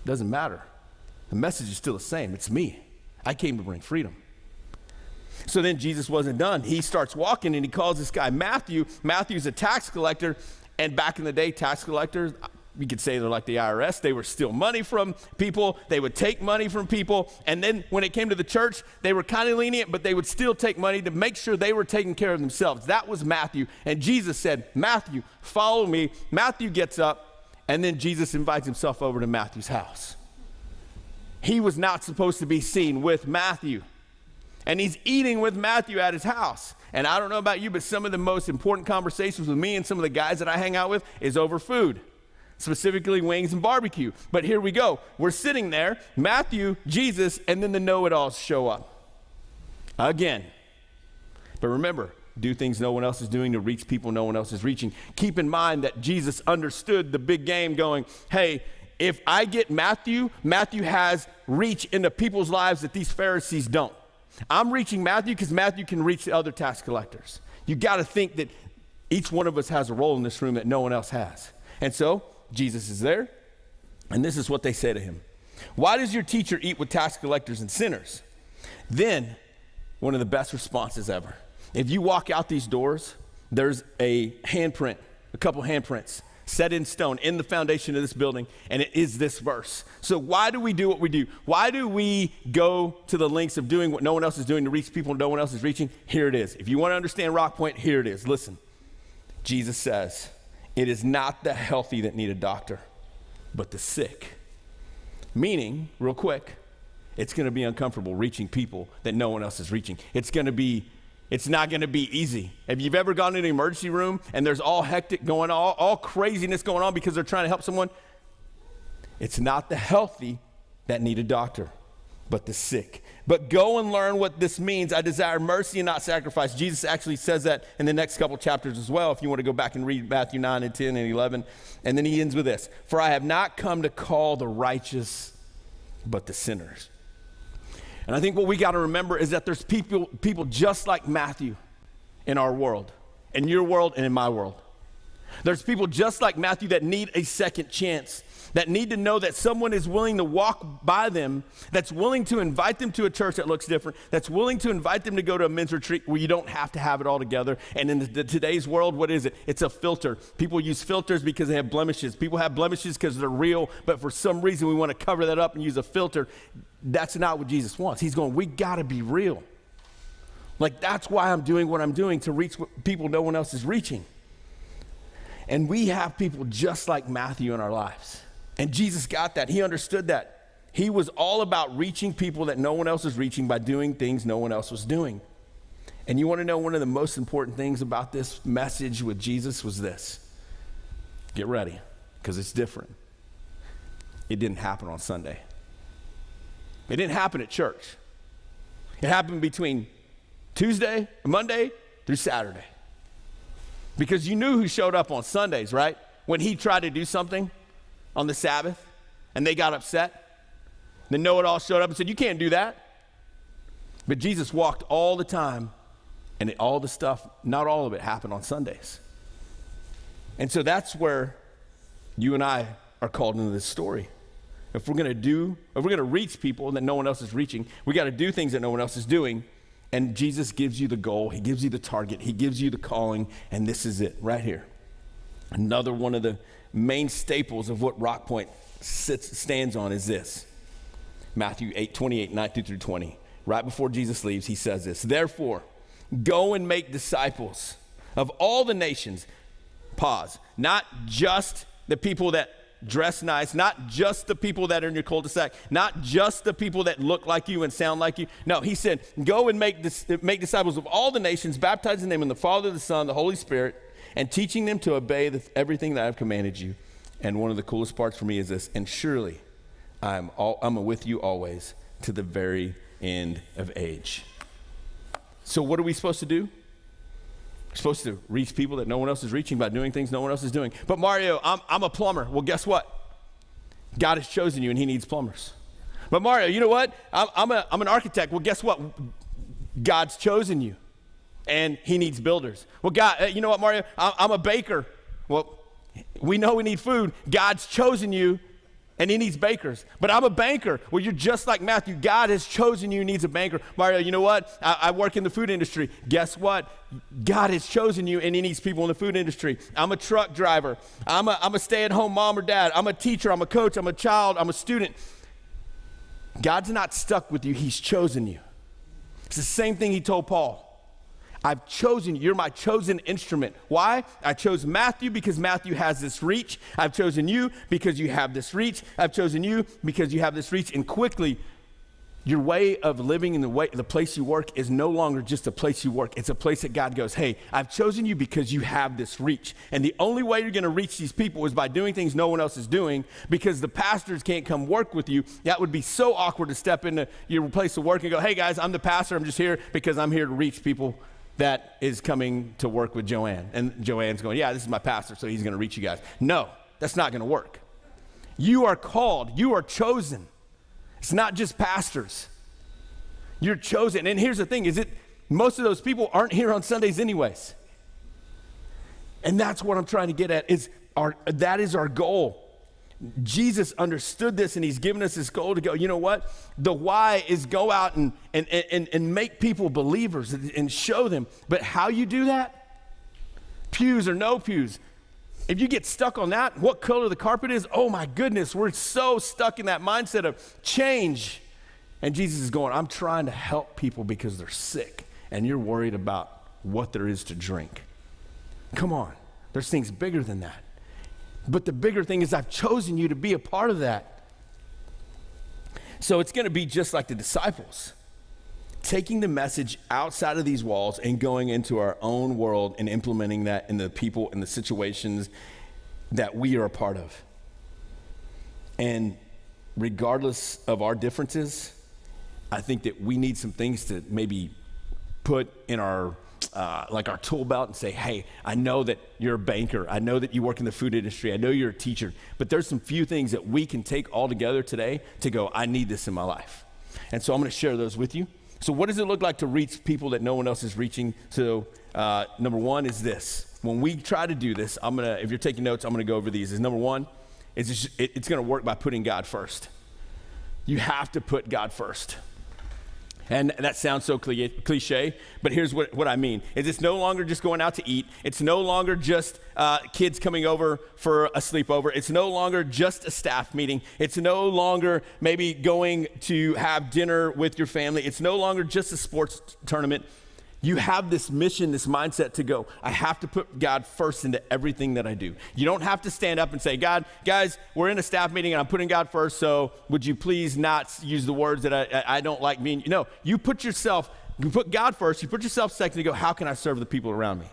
doesn't matter. The message is still the same. It's me. I came to bring freedom. So then Jesus wasn't done. He starts walking and he calls this guy Matthew. Matthew's a tax collector. And back in the day, tax collectors, you could say they're like the IRS. They would steal money from people. They would take money from people. And then when it came to the church, they were kind of lenient, but they would still take money to make sure they were taking care of themselves. That was Matthew. And Jesus said, Matthew, follow me. Matthew gets up, and then Jesus invites himself over to Matthew's house. He was not supposed to be seen with Matthew. And he's eating with Matthew at his house. And I don't know about you, but some of the most important conversations with me and some of the guys that I hang out with is over food, specifically wings and barbecue. But here we go. We're sitting there, Matthew, Jesus, and then the know-it-alls show up again. But remember, do things no one else is doing to reach people no one else is reaching. Keep in mind that Jesus understood the big game going, hey, if I get Matthew, Matthew has reach into people's lives that these Pharisees don't. I'm reaching Matthew because Matthew can reach the other tax collectors. You got to think that each one of us has a role in this room that no one else has. And so Jesus is there, and this is what they say to him. Why does your teacher eat with tax collectors and sinners? Then, one of the best responses ever. If you walk out these doors, there's a handprint, a couple handprints set in stone in the foundation of this building, and it is this verse. So why do we do what we do? Why do we go to the lengths of doing what no one else is doing to reach people no one else is reaching? Here it is. If you want to understand RockPointe, here it is. Listen. Jesus says, it is not the healthy that need a doctor, but the sick. Meaning, real quick, it's going to be uncomfortable reaching people that no one else is reaching. It's not going to be easy. If you've ever gone to an emergency room and there's all hectic going on, all craziness going on because they're trying to help someone, it's not the healthy that need a doctor, but the sick. But go and learn what this means. I desire mercy and not sacrifice. Jesus actually says that in the next couple chapters as well, if you want to go back and read Matthew 9 and 10 and 11. And then he ends with this. For I have not come to call the righteous, but the sinners. And I think what we got to remember is that there's people just like Matthew in our world, in your world and in my world. There's people just like Matthew that need a second chance, that need to know that someone is willing to walk by them, that's willing to invite them to a church that looks different, that's willing to invite them to go to a men's retreat where you don't have to have it all together. And in today's world, what is it? It's a filter. People use filters because they have blemishes. People have blemishes because they're real, but for some reason we want to cover that up and use a filter. That's not what Jesus wants. He's going, we got to be real. Like, that's why I'm doing what I'm doing, to reach people no one else is reaching. And we have people just like Matthew in our lives. And Jesus got that. He understood that. He was all about reaching people that no one else was reaching by doing things no one else was doing. And you want to know one of the most important things about this message with Jesus was this. Get ready, because it's different. It didn't happen on Sunday. It didn't happen at church. It happened between Tuesday, Monday through Saturday. Because you knew who showed up on Sundays, right? When he tried to do something on the Sabbath and they got upset, the know-it-all showed up and said, you can't do that. But Jesus walked all the time, and all the stuff, not all of it, happened on Sundays. And so that's where you and I are called into this story. If we're going to reach people that no one else is reaching, we got to do things that no one else is doing. And Jesus gives you the goal. He gives you the target. He gives you the calling. And this is it right here. Another one of the main staples of what RockPointe stands on is this. Matthew 8:28, 19 through 20. Right before Jesus leaves, he says this. Therefore, go and make disciples of all the nations. Pause. Not just the people that dress nice, not just the people that are in your cul-de-sac, not just the people that look like you and sound like you. No, he said, go and make disciples of all the nations, baptizing them in the Father, the Son, the Holy Spirit, and teaching them to obey everything that I've commanded you. And one of the coolest parts for me is this, and surely I'm with you always to the very end of age. So what are we supposed to do? We're supposed to reach people that no one else is reaching by doing things no one else is doing. But Mario, I'm a plumber. Well, guess what? God has chosen you and he needs plumbers. But Mario, you know what? I'm an architect. Well, guess what? God's chosen you and he needs builders. Well, God, you know what, Mario? I'm a baker. Well, we know we need food. God's chosen you and he needs bakers. But I'm a banker. Well, you're just like Matthew. God has chosen you, needs a banker. Mario, you know what? I work in the food industry. Guess what? God has chosen you and he needs people in the food industry. I'm a truck driver. I'm a stay-at-home mom or dad. I'm a teacher. I'm a coach. I'm a child. I'm a student. God's not stuck with you. He's chosen you. It's the same thing he told Paul. I've chosen you. You're my chosen instrument. Why? I chose Matthew because Matthew has this reach. I've chosen you because you have this reach. I've chosen you because you have this reach. And quickly, your way of living in the place you work is no longer just a place you work. It's a place that God goes, hey, I've chosen you because you have this reach. And the only way you're going to reach these people is by doing things no one else is doing, because the pastors can't come work with you. That would be so awkward to step into your place of work and go, hey guys, I'm the pastor. I'm just here because I'm here to reach people that is coming to work with Joanne. And Joanne's going, yeah, this is my pastor, so he's going to reach you guys. No, that's not going to work. You are called. You are chosen. It's not just pastors. You're chosen. And here's the thing, is it most of those people aren't here on Sundays anyways. And that's what I'm trying to get at, that is our goal. Jesus understood this, and he's given us this goal to go, you know what? The why is go out and make people believers and show them. But how you do that? Pews or no pews. If you get stuck on that, what color the carpet is, oh my goodness, we're so stuck in that mindset of change. And Jesus is going, I'm trying to help people because they're sick, and you're worried about what there is to drink. Come on, there's things bigger than that. But the bigger thing is I've chosen you to be a part of that. So it's going to be just like the disciples, taking the message outside of these walls and going into our own world and implementing that in the people and the situations that we are a part of. And regardless of our differences, I think that we need some things to maybe put in our like our tool belt and say, hey, I know that you're a banker. I know that you work in the food industry. I know you're a teacher. But there's some few things that we can take all together today to go, I need this in my life. And so I'm going to share those with you. So what does it look like to reach people that no one else is reaching? So number one is this. When we try to do this, if you're taking notes, I'm going to go over these. Number one, it's going to work by putting God first. You have to put God first. And that sounds so cliche, but here's what I mean. It's no longer just going out to eat. It's no longer just kids coming over for a sleepover. It's no longer just a staff meeting. It's no longer maybe going to have dinner with your family. It's no longer just a sports tournament. You have this mission, this mindset to go, I have to put God first into everything that I do. You don't have to stand up and say, guys, we're in a staff meeting and I'm putting God first, so would you please not use the words that I don't like being. No, you put God first, you put yourself second to go, how can I serve the people around me?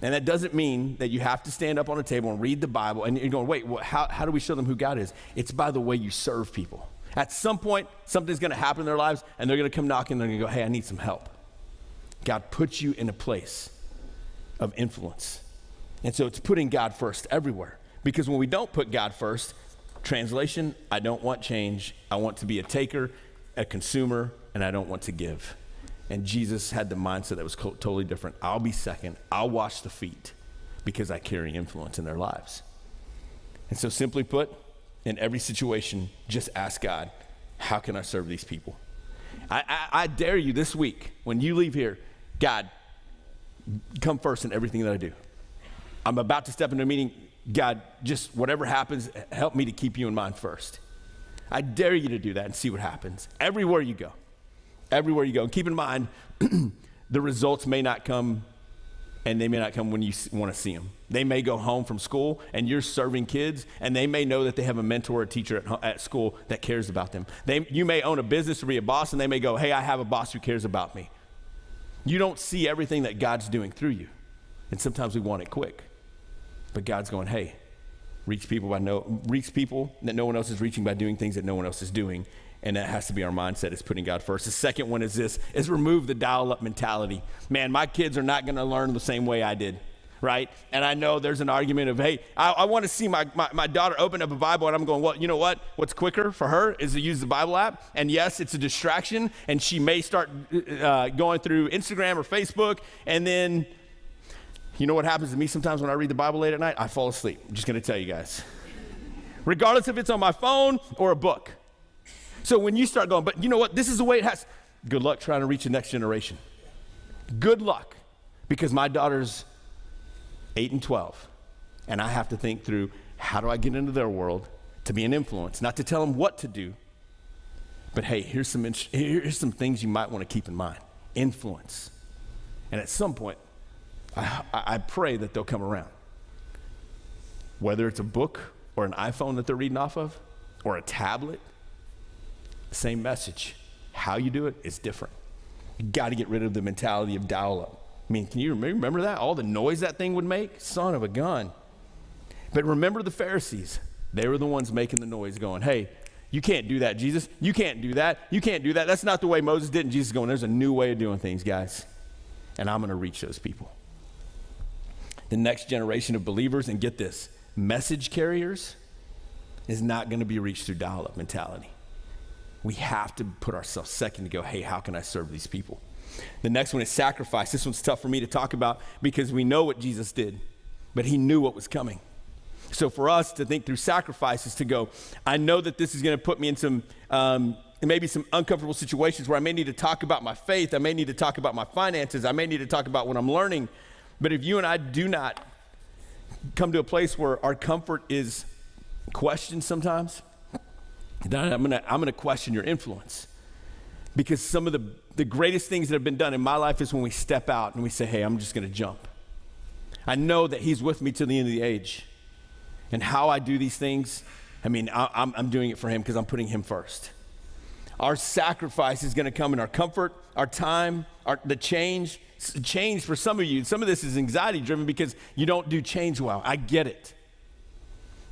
And that doesn't mean that you have to stand up on a table and read the Bible and you're going, wait, how do we show them who God is? It's by the way you serve people. At some point, something's gonna happen in their lives and they're gonna come knocking and they're gonna go, hey, I need some help. God puts you in a place of influence. And so it's putting God first everywhere. Because when we don't put God first, translation, I don't want change. I want to be a taker, a consumer, and I don't want to give. And Jesus had the mindset that was totally different. I'll be second. I'll wash the feet because I carry influence in their lives. And so simply put, in every situation, just ask God, how can I serve these people? I dare you this week, when you leave here, God, come first in everything that I do. I'm about to step into a meeting. God, just whatever happens, help me to keep you in mind first. I dare you to do that and see what happens. Everywhere you go. Everywhere you go. And keep in mind, the results may not come, and they may not come when you want to see them. They may go home from school, and you're serving kids, and they may know that they have a mentor or teacher at school that cares about them. You may own a business or be a boss, and they may go, hey, I have a boss who cares about me. You don't see everything that God's doing through you. And sometimes we want it quick. But God's going, hey, reach people that no one else is reaching by doing things that no one else is doing. And that has to be our mindset, is putting God first. The second one is this, is remove the dial-up mentality. Man, my kids are not going to learn the same way I did, right? And I know there's an argument of, hey, I want to see my daughter open up a Bible, and I'm going, well, you know what? What's quicker for her is to use the Bible app. And yes, it's a distraction, and she may start going through Instagram or Facebook, and then you know what happens to me sometimes when I read the Bible late at night? I fall asleep. I'm just going to tell you guys. Regardless if it's on my phone or a book. So when you start going, but you know what? This is the way it has. Good luck trying to reach the next generation. Good luck. Because my daughter's 8 and 12. And I have to think through, how do I get into their world to be an influence? Not to tell them what to do. But hey, here's some things you might want to keep in mind. Influence. And at some point, I pray that they'll come around. Whether it's a book or an iPhone that they're reading off of, or a tablet, same message. How you do it is different. You got to get rid of the mentality of dial-up. I mean, can you remember that? All the noise that thing would make? Son of a gun. But remember the Pharisees. They were the ones making the noise going, hey, you can't do that, Jesus. You can't do that. You can't do that. That's not the way Moses did. And Jesus is going, there's a new way of doing things, guys. And I'm going to reach those people. The next generation of believers, and get this, message carriers is not going to be reached through dial-up mentality. We have to put ourselves second to go, hey, how can I serve these people? The next one is sacrifice. This one's tough for me to talk about because we know what Jesus did, but he knew what was coming. So for us to think through sacrifice is to go, I know that this is going to put me in some, maybe some uncomfortable situations where I may need to talk about my faith. I may need to talk about my finances. I may need to talk about what I'm learning. But if you and I do not come to a place where our comfort is questioned sometimes, then I'm gonna question your influence. Because some of the greatest things that have been done in my life is when we step out and we say, hey, I'm just gonna jump. I know that he's with me to the end of the age. And how I do these things, I mean, I'm doing it for him because I'm putting him first. Our sacrifice is gonna come in our comfort, our time, the change. Change for some of you, some of this is anxiety driven because you don't do change well. I get it.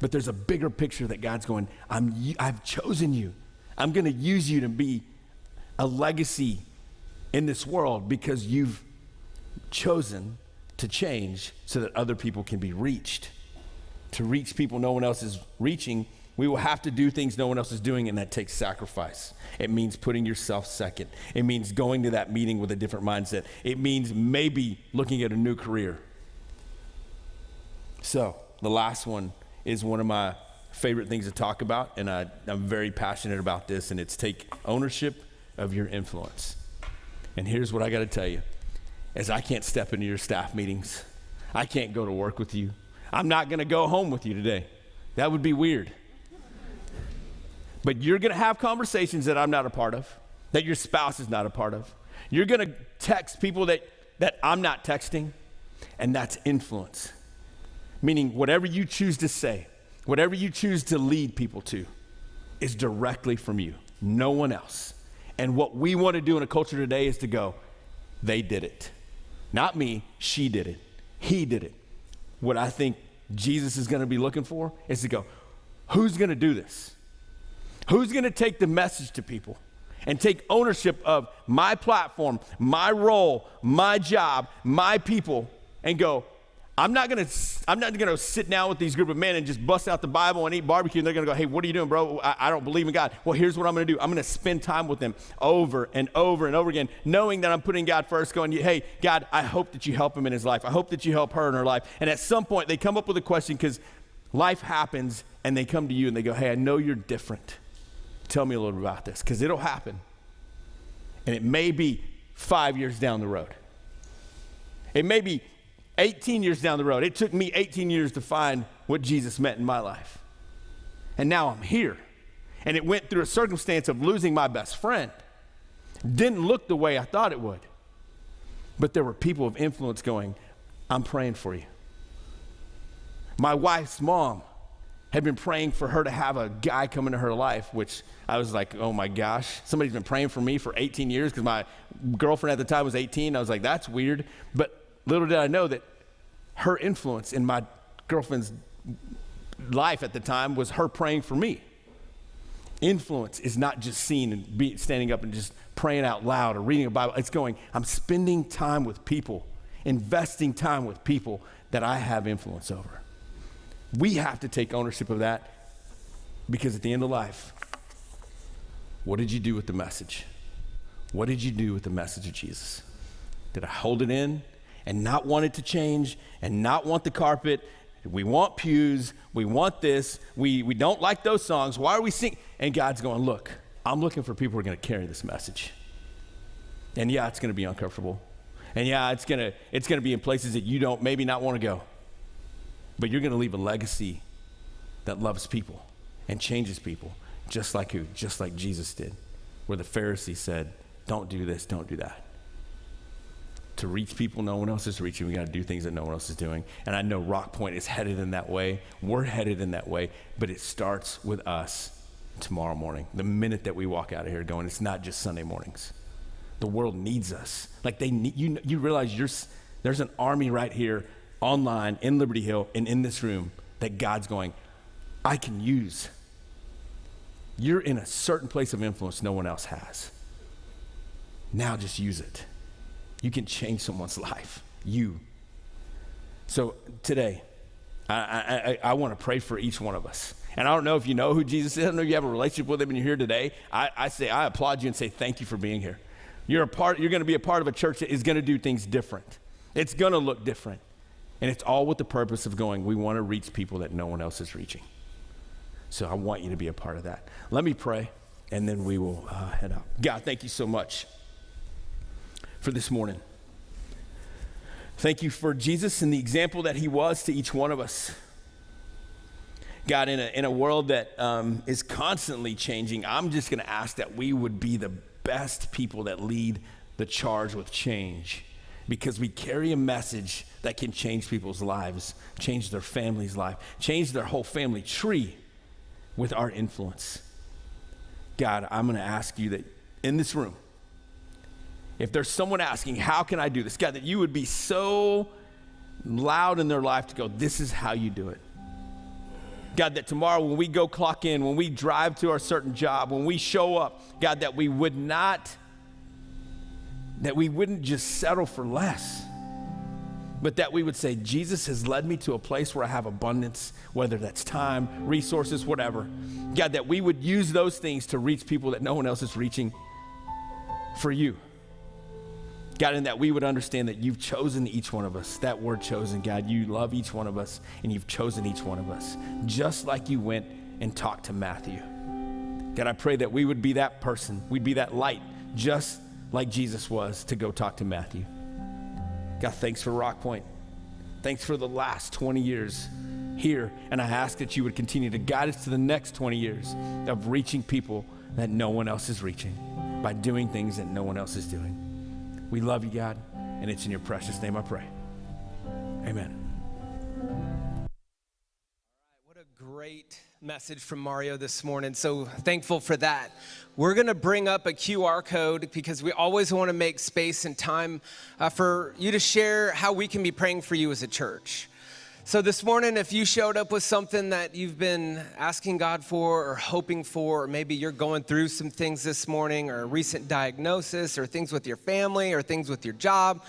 But there's a bigger picture that God's going, I've chosen you. I'm going to use you to be a legacy in this world because you've chosen to change so that other people can be reached. To reach people no one else is reaching, we will have to do things no one else is doing, and that takes sacrifice. It means putting yourself second. It means going to that meeting with a different mindset. It means maybe looking at a new career. So the last one is one of my favorite things to talk about, and I'm very passionate about this, and it's take ownership of your influence. And here's what I got to tell you, is I can't step into your staff meetings. I can't go to work with you. I'm not going to go home with you today. That would be weird. But you're going to have conversations that I'm not a part of, that your spouse is not a part of. You're going to text people that I'm not texting, and that's influence. Meaning whatever you choose to say, whatever you choose to lead people to is directly from you, no one else. And what we want to do in a culture today is to go, they did it. Not me, she did it, he did it. What I think Jesus is going to be looking for is to go, who's going to do this? Who's going to take the message to people and take ownership of my platform, my role, my job, my people, and go, I'm not going to sit down with these group of men and just bust out the Bible and eat barbecue, and they're going to go, hey, what are you doing, bro? I don't believe in God. Well, here's what I'm going to do. I'm going to spend time with them over and over and over again, knowing that I'm putting God first, going, hey, God, I hope that you help him in his life. I hope that you help her in her life. And at some point, they come up with a question because life happens, and they come to you and they go, hey, I know you're different. Tell me a little bit about this, because it'll happen. And it may be 5 years down the road. It may be 18 years down the road. It took me 18 years to find what Jesus meant in my life. And now I'm here. And it went through a circumstance of losing my best friend. Didn't look the way I thought it would. But there were people of influence going, I'm praying for you. My wife's mom had been praying for her to have a guy come into her life, which I was like, oh my gosh, somebody's been praying for me for 18 years because my girlfriend at the time was 18. I was like, that's weird. But little did I know that her influence in my girlfriend's life at the time was her praying for me. Influence is not just seen and standing up and just praying out loud or reading a Bible. It's going, I'm spending time with people, investing time with people that I have influence over. We have to take ownership of that, because at the end of life, what did you do with the message? What did you do with the message of Jesus? Did I hold it in and not want it to change and not want the carpet? We want pews. We want this. We don't like those songs. Why are we singing? And God's going, look, I'm looking for people who are going to carry this message. And yeah, it's going to be uncomfortable. And yeah, it's going to be in places that you don't maybe not want to go. But you're going to leave a legacy that loves people and changes people, just like who? Just like Jesus did, where the Pharisees said, don't do this, don't do that. To reach people no one else is reaching, we got to do things that no one else is doing. And I know RockPointe is headed in that way. We're headed in that way, but it starts with us tomorrow morning. The minute that we walk out of here going, it's not just Sunday mornings. The world needs us. Like they need, you realize there's an army right here online in Liberty Hill and in this room that God's going, I can use. You're in a certain place of influence no one else has. Now just use it. You can change someone's life. You. So today, I want to pray for each one of us. And I don't know if you know who Jesus is. I don't know if you have a relationship with him and you're here today. I applaud you and say thank you for being here. You're going to be a part of a church that is going to do things different. It's going to look different. And it's all with the purpose of going, we want to reach people that no one else is reaching. So I want you to be a part of that. Let me pray, and then we will head out. God, thank you so much for this morning. Thank you for Jesus and the example that he was to each one of us. God, in a world that is constantly changing, I'm just going to ask that we would be the best people that lead the charge with change, because we carry a message that can change people's lives, change their family's life, change their whole family tree with our influence. God, I'm going to ask you that in this room, if there's someone asking, how can I do this? God, that you would be so loud in their life to go, this is how you do it. God, that tomorrow when we go clock in, when we drive to our certain job, when we show up, God, that we wouldn't just settle for less, but that we would say, Jesus has led me to a place where I have abundance, whether that's time, resources, whatever. God, that we would use those things to reach people that no one else is reaching for you. God, and that we would understand that you've chosen each one of us. That word chosen, God, you love each one of us, and you've chosen each one of us, just like you went and talked to Matthew. God, I pray that we would be that person. We'd be that light, just like Jesus was to go talk to Matthew. God, thanks for RockPointe. Thanks for the last 20 years here, and I ask that you would continue to guide us to the next 20 years of reaching people that no one else is reaching by doing things that no one else is doing. We love you, God, and it's in your precious name I pray. Amen. What a great message from Mario this morning. So thankful for that. We're going to bring up a QR code because we always want to make space and time for you to share how we can be praying for you as a church. So this morning, if you showed up with something that you've been asking God for or hoping for, or maybe you're going through some things this morning, or a recent diagnosis, or things with your family, or things with your job,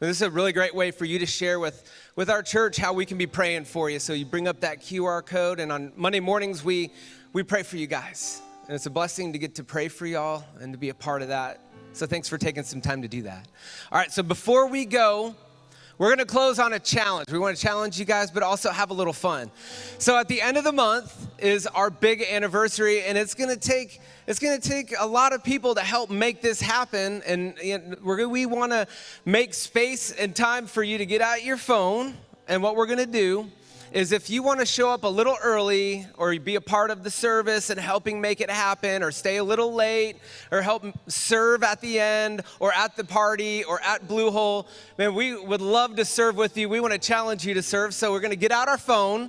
this is a really great way for you to share with our church how we can be praying for you. So you bring up that QR code, and on Monday mornings, we pray for you guys. And it's a blessing to get to pray for y'all and to be a part of that. So thanks for taking some time to do that. All right, so before we go, we're going to close on a challenge. We want to challenge you guys, but also have a little fun. So at the end of the month is our big anniversary, and it's going to take a lot of people to help make this happen. And we want to make space and time for you to get out your phone. And what we're going to do is, if you want to show up a little early, or be a part of the service and helping make it happen, or stay a little late, or help serve at the end, or at the party, or at Blue Hole, man, we would love to serve with you. We want to challenge you to serve. So we're going to get out our phone.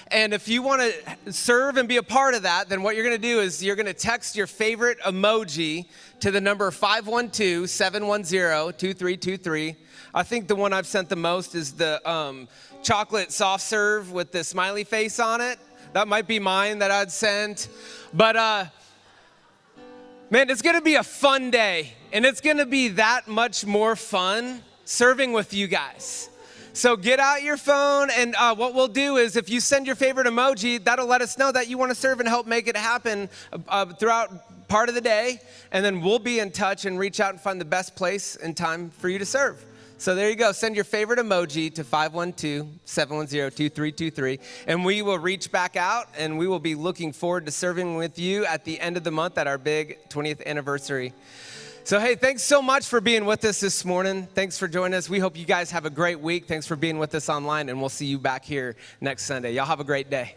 And if you want to serve and be a part of that, then what you're going to do is you're going to text your favorite emoji to the number 512-710-2323. I think the one I've sent the most is the chocolate soft serve with the smiley face on it. That might be mine that I'd sent. But Man, it's gonna be a fun day, and it's gonna be that much more fun serving with you guys. So get out your phone, and what we'll do is if you send your favorite emoji, that'll let us know that you wanna serve and help make it happen throughout part of the day, and then we'll be in touch and reach out and find the best place and time for you to serve. So there you go. Send your favorite emoji to 512-710-2323, and we will reach back out, and we will be looking forward to serving with you at the end of the month at our big 20th anniversary. So, hey, thanks so much for being with us this morning. Thanks for joining us. We hope you guys have a great week. Thanks for being with us online, and we'll see you back here next Sunday. Y'all have a great day.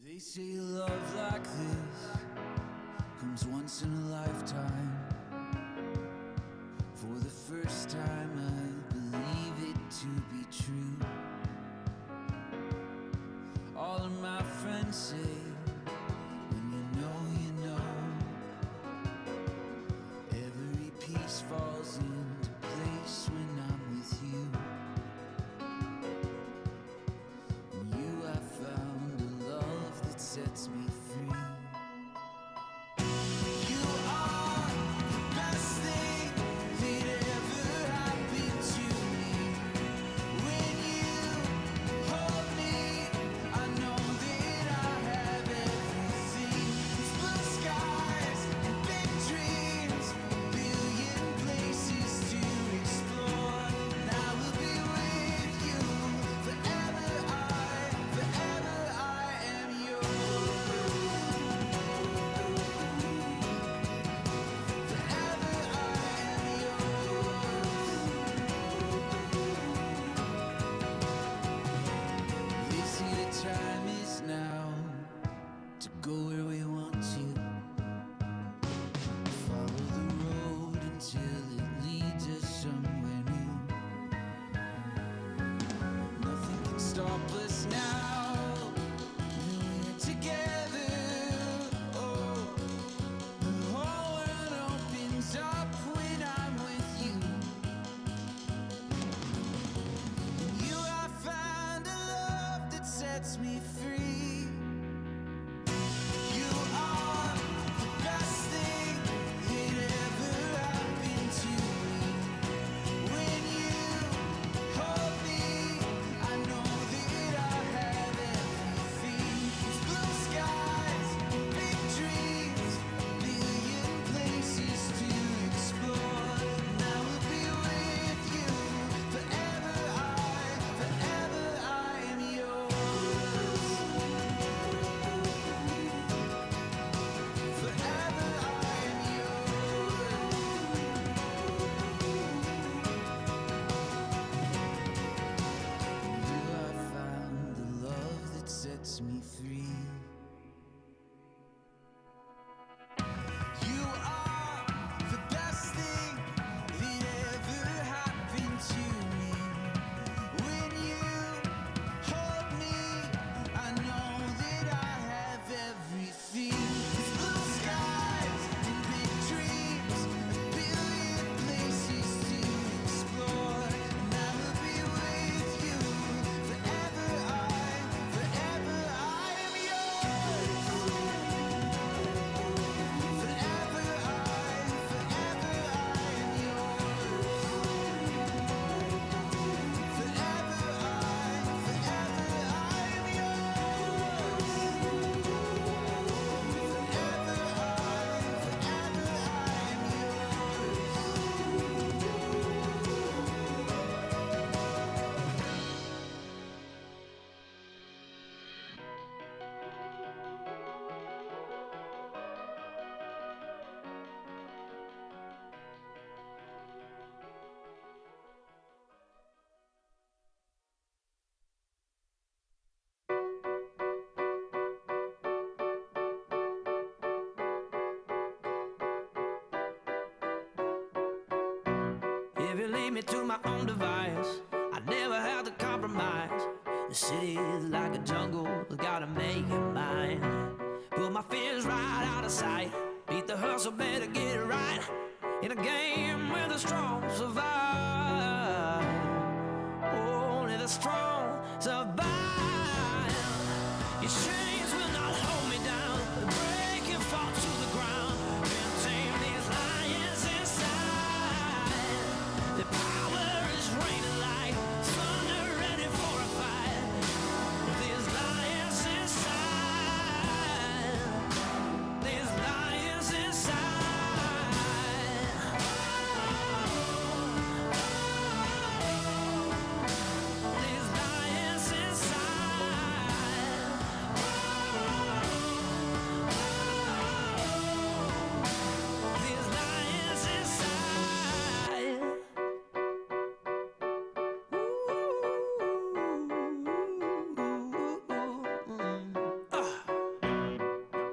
They say love like this comes once in a lifetime. For the first time I believe it to be true. All of my friends say, when you know, every piece falls into place when I'm with you. Sets me free. You are the best thing that ever happened to me. When you hold me, I know that I have everything. It's blue skies and big dreams, a billion places to explore. And I will be with you forever. I am yours. Time is now to go where we want to. Follow the road until it leads us somewhere new. Nothing can stop us now. We're together. Oh, the whole world opens up when I'm with you. And you have found a love that sets sets me free. You are the best thing that ever happened to me. When you hold me, I know that I have everything. These blue skies, big dreams, a billion places to explore. And I will be with you forever. Forever I am yours. Forever I am yours. You have found the love that sets me free. You are the best thing that ever happened to me. When you hold me, I know that I have everything. Blue skies and big dreams, a billion places to explore. And I will be with you forever. Forever I am yours. Forever I am yours. Forever I am If you leave me to my own device, I never have to compromise. The city is like a jungle, gotta make it mine. Put my fears right out of sight. Beat the hustle, better get it right. In a game where the strong survive. Only the strong survive. Your chains will not hold me down. Break and fall to the ground. Can't tame these lions inside. The power is raining like thunder, ready for a fight. These lions inside. These lions inside. These lions inside. These lions inside.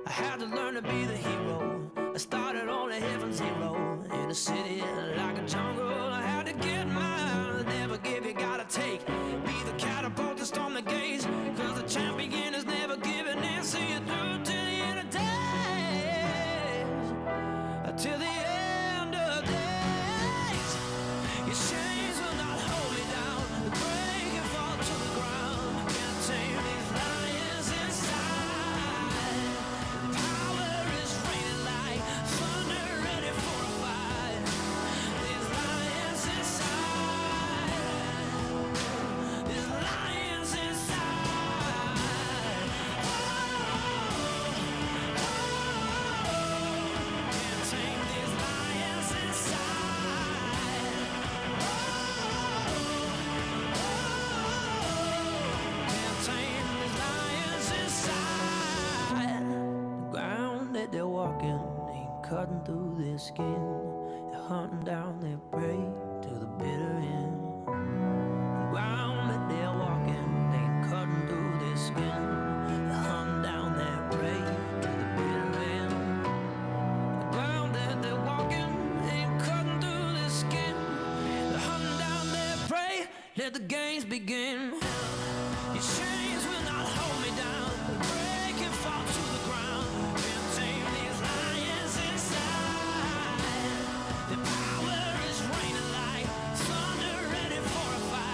I had to learn to be the hero. I started on a heaven zero. In a city like a jungle, I had to get mine. Never give, you gotta take. Be the catapult to storm the gates. Cause the champion is never giving in. See you through till the end of days. Till the end of days. Your chains will not hold me down. Break and fall to the ground. Can't tame these lions inside. Power is raining like thunder, ready for a fight. These lions inside. These lions inside. Can't tame these lions inside. Can't tame these lions inside. The ground that they're walking ain't cutting through their skin. They're hunting down their prey to the bitter end. The ground that they're walking ain't cutting through their skin. They're hunting down their prey to the bitter end. The ground that they're walking ain't cutting through their skin. They're hunting down their prey. Let the games begin. You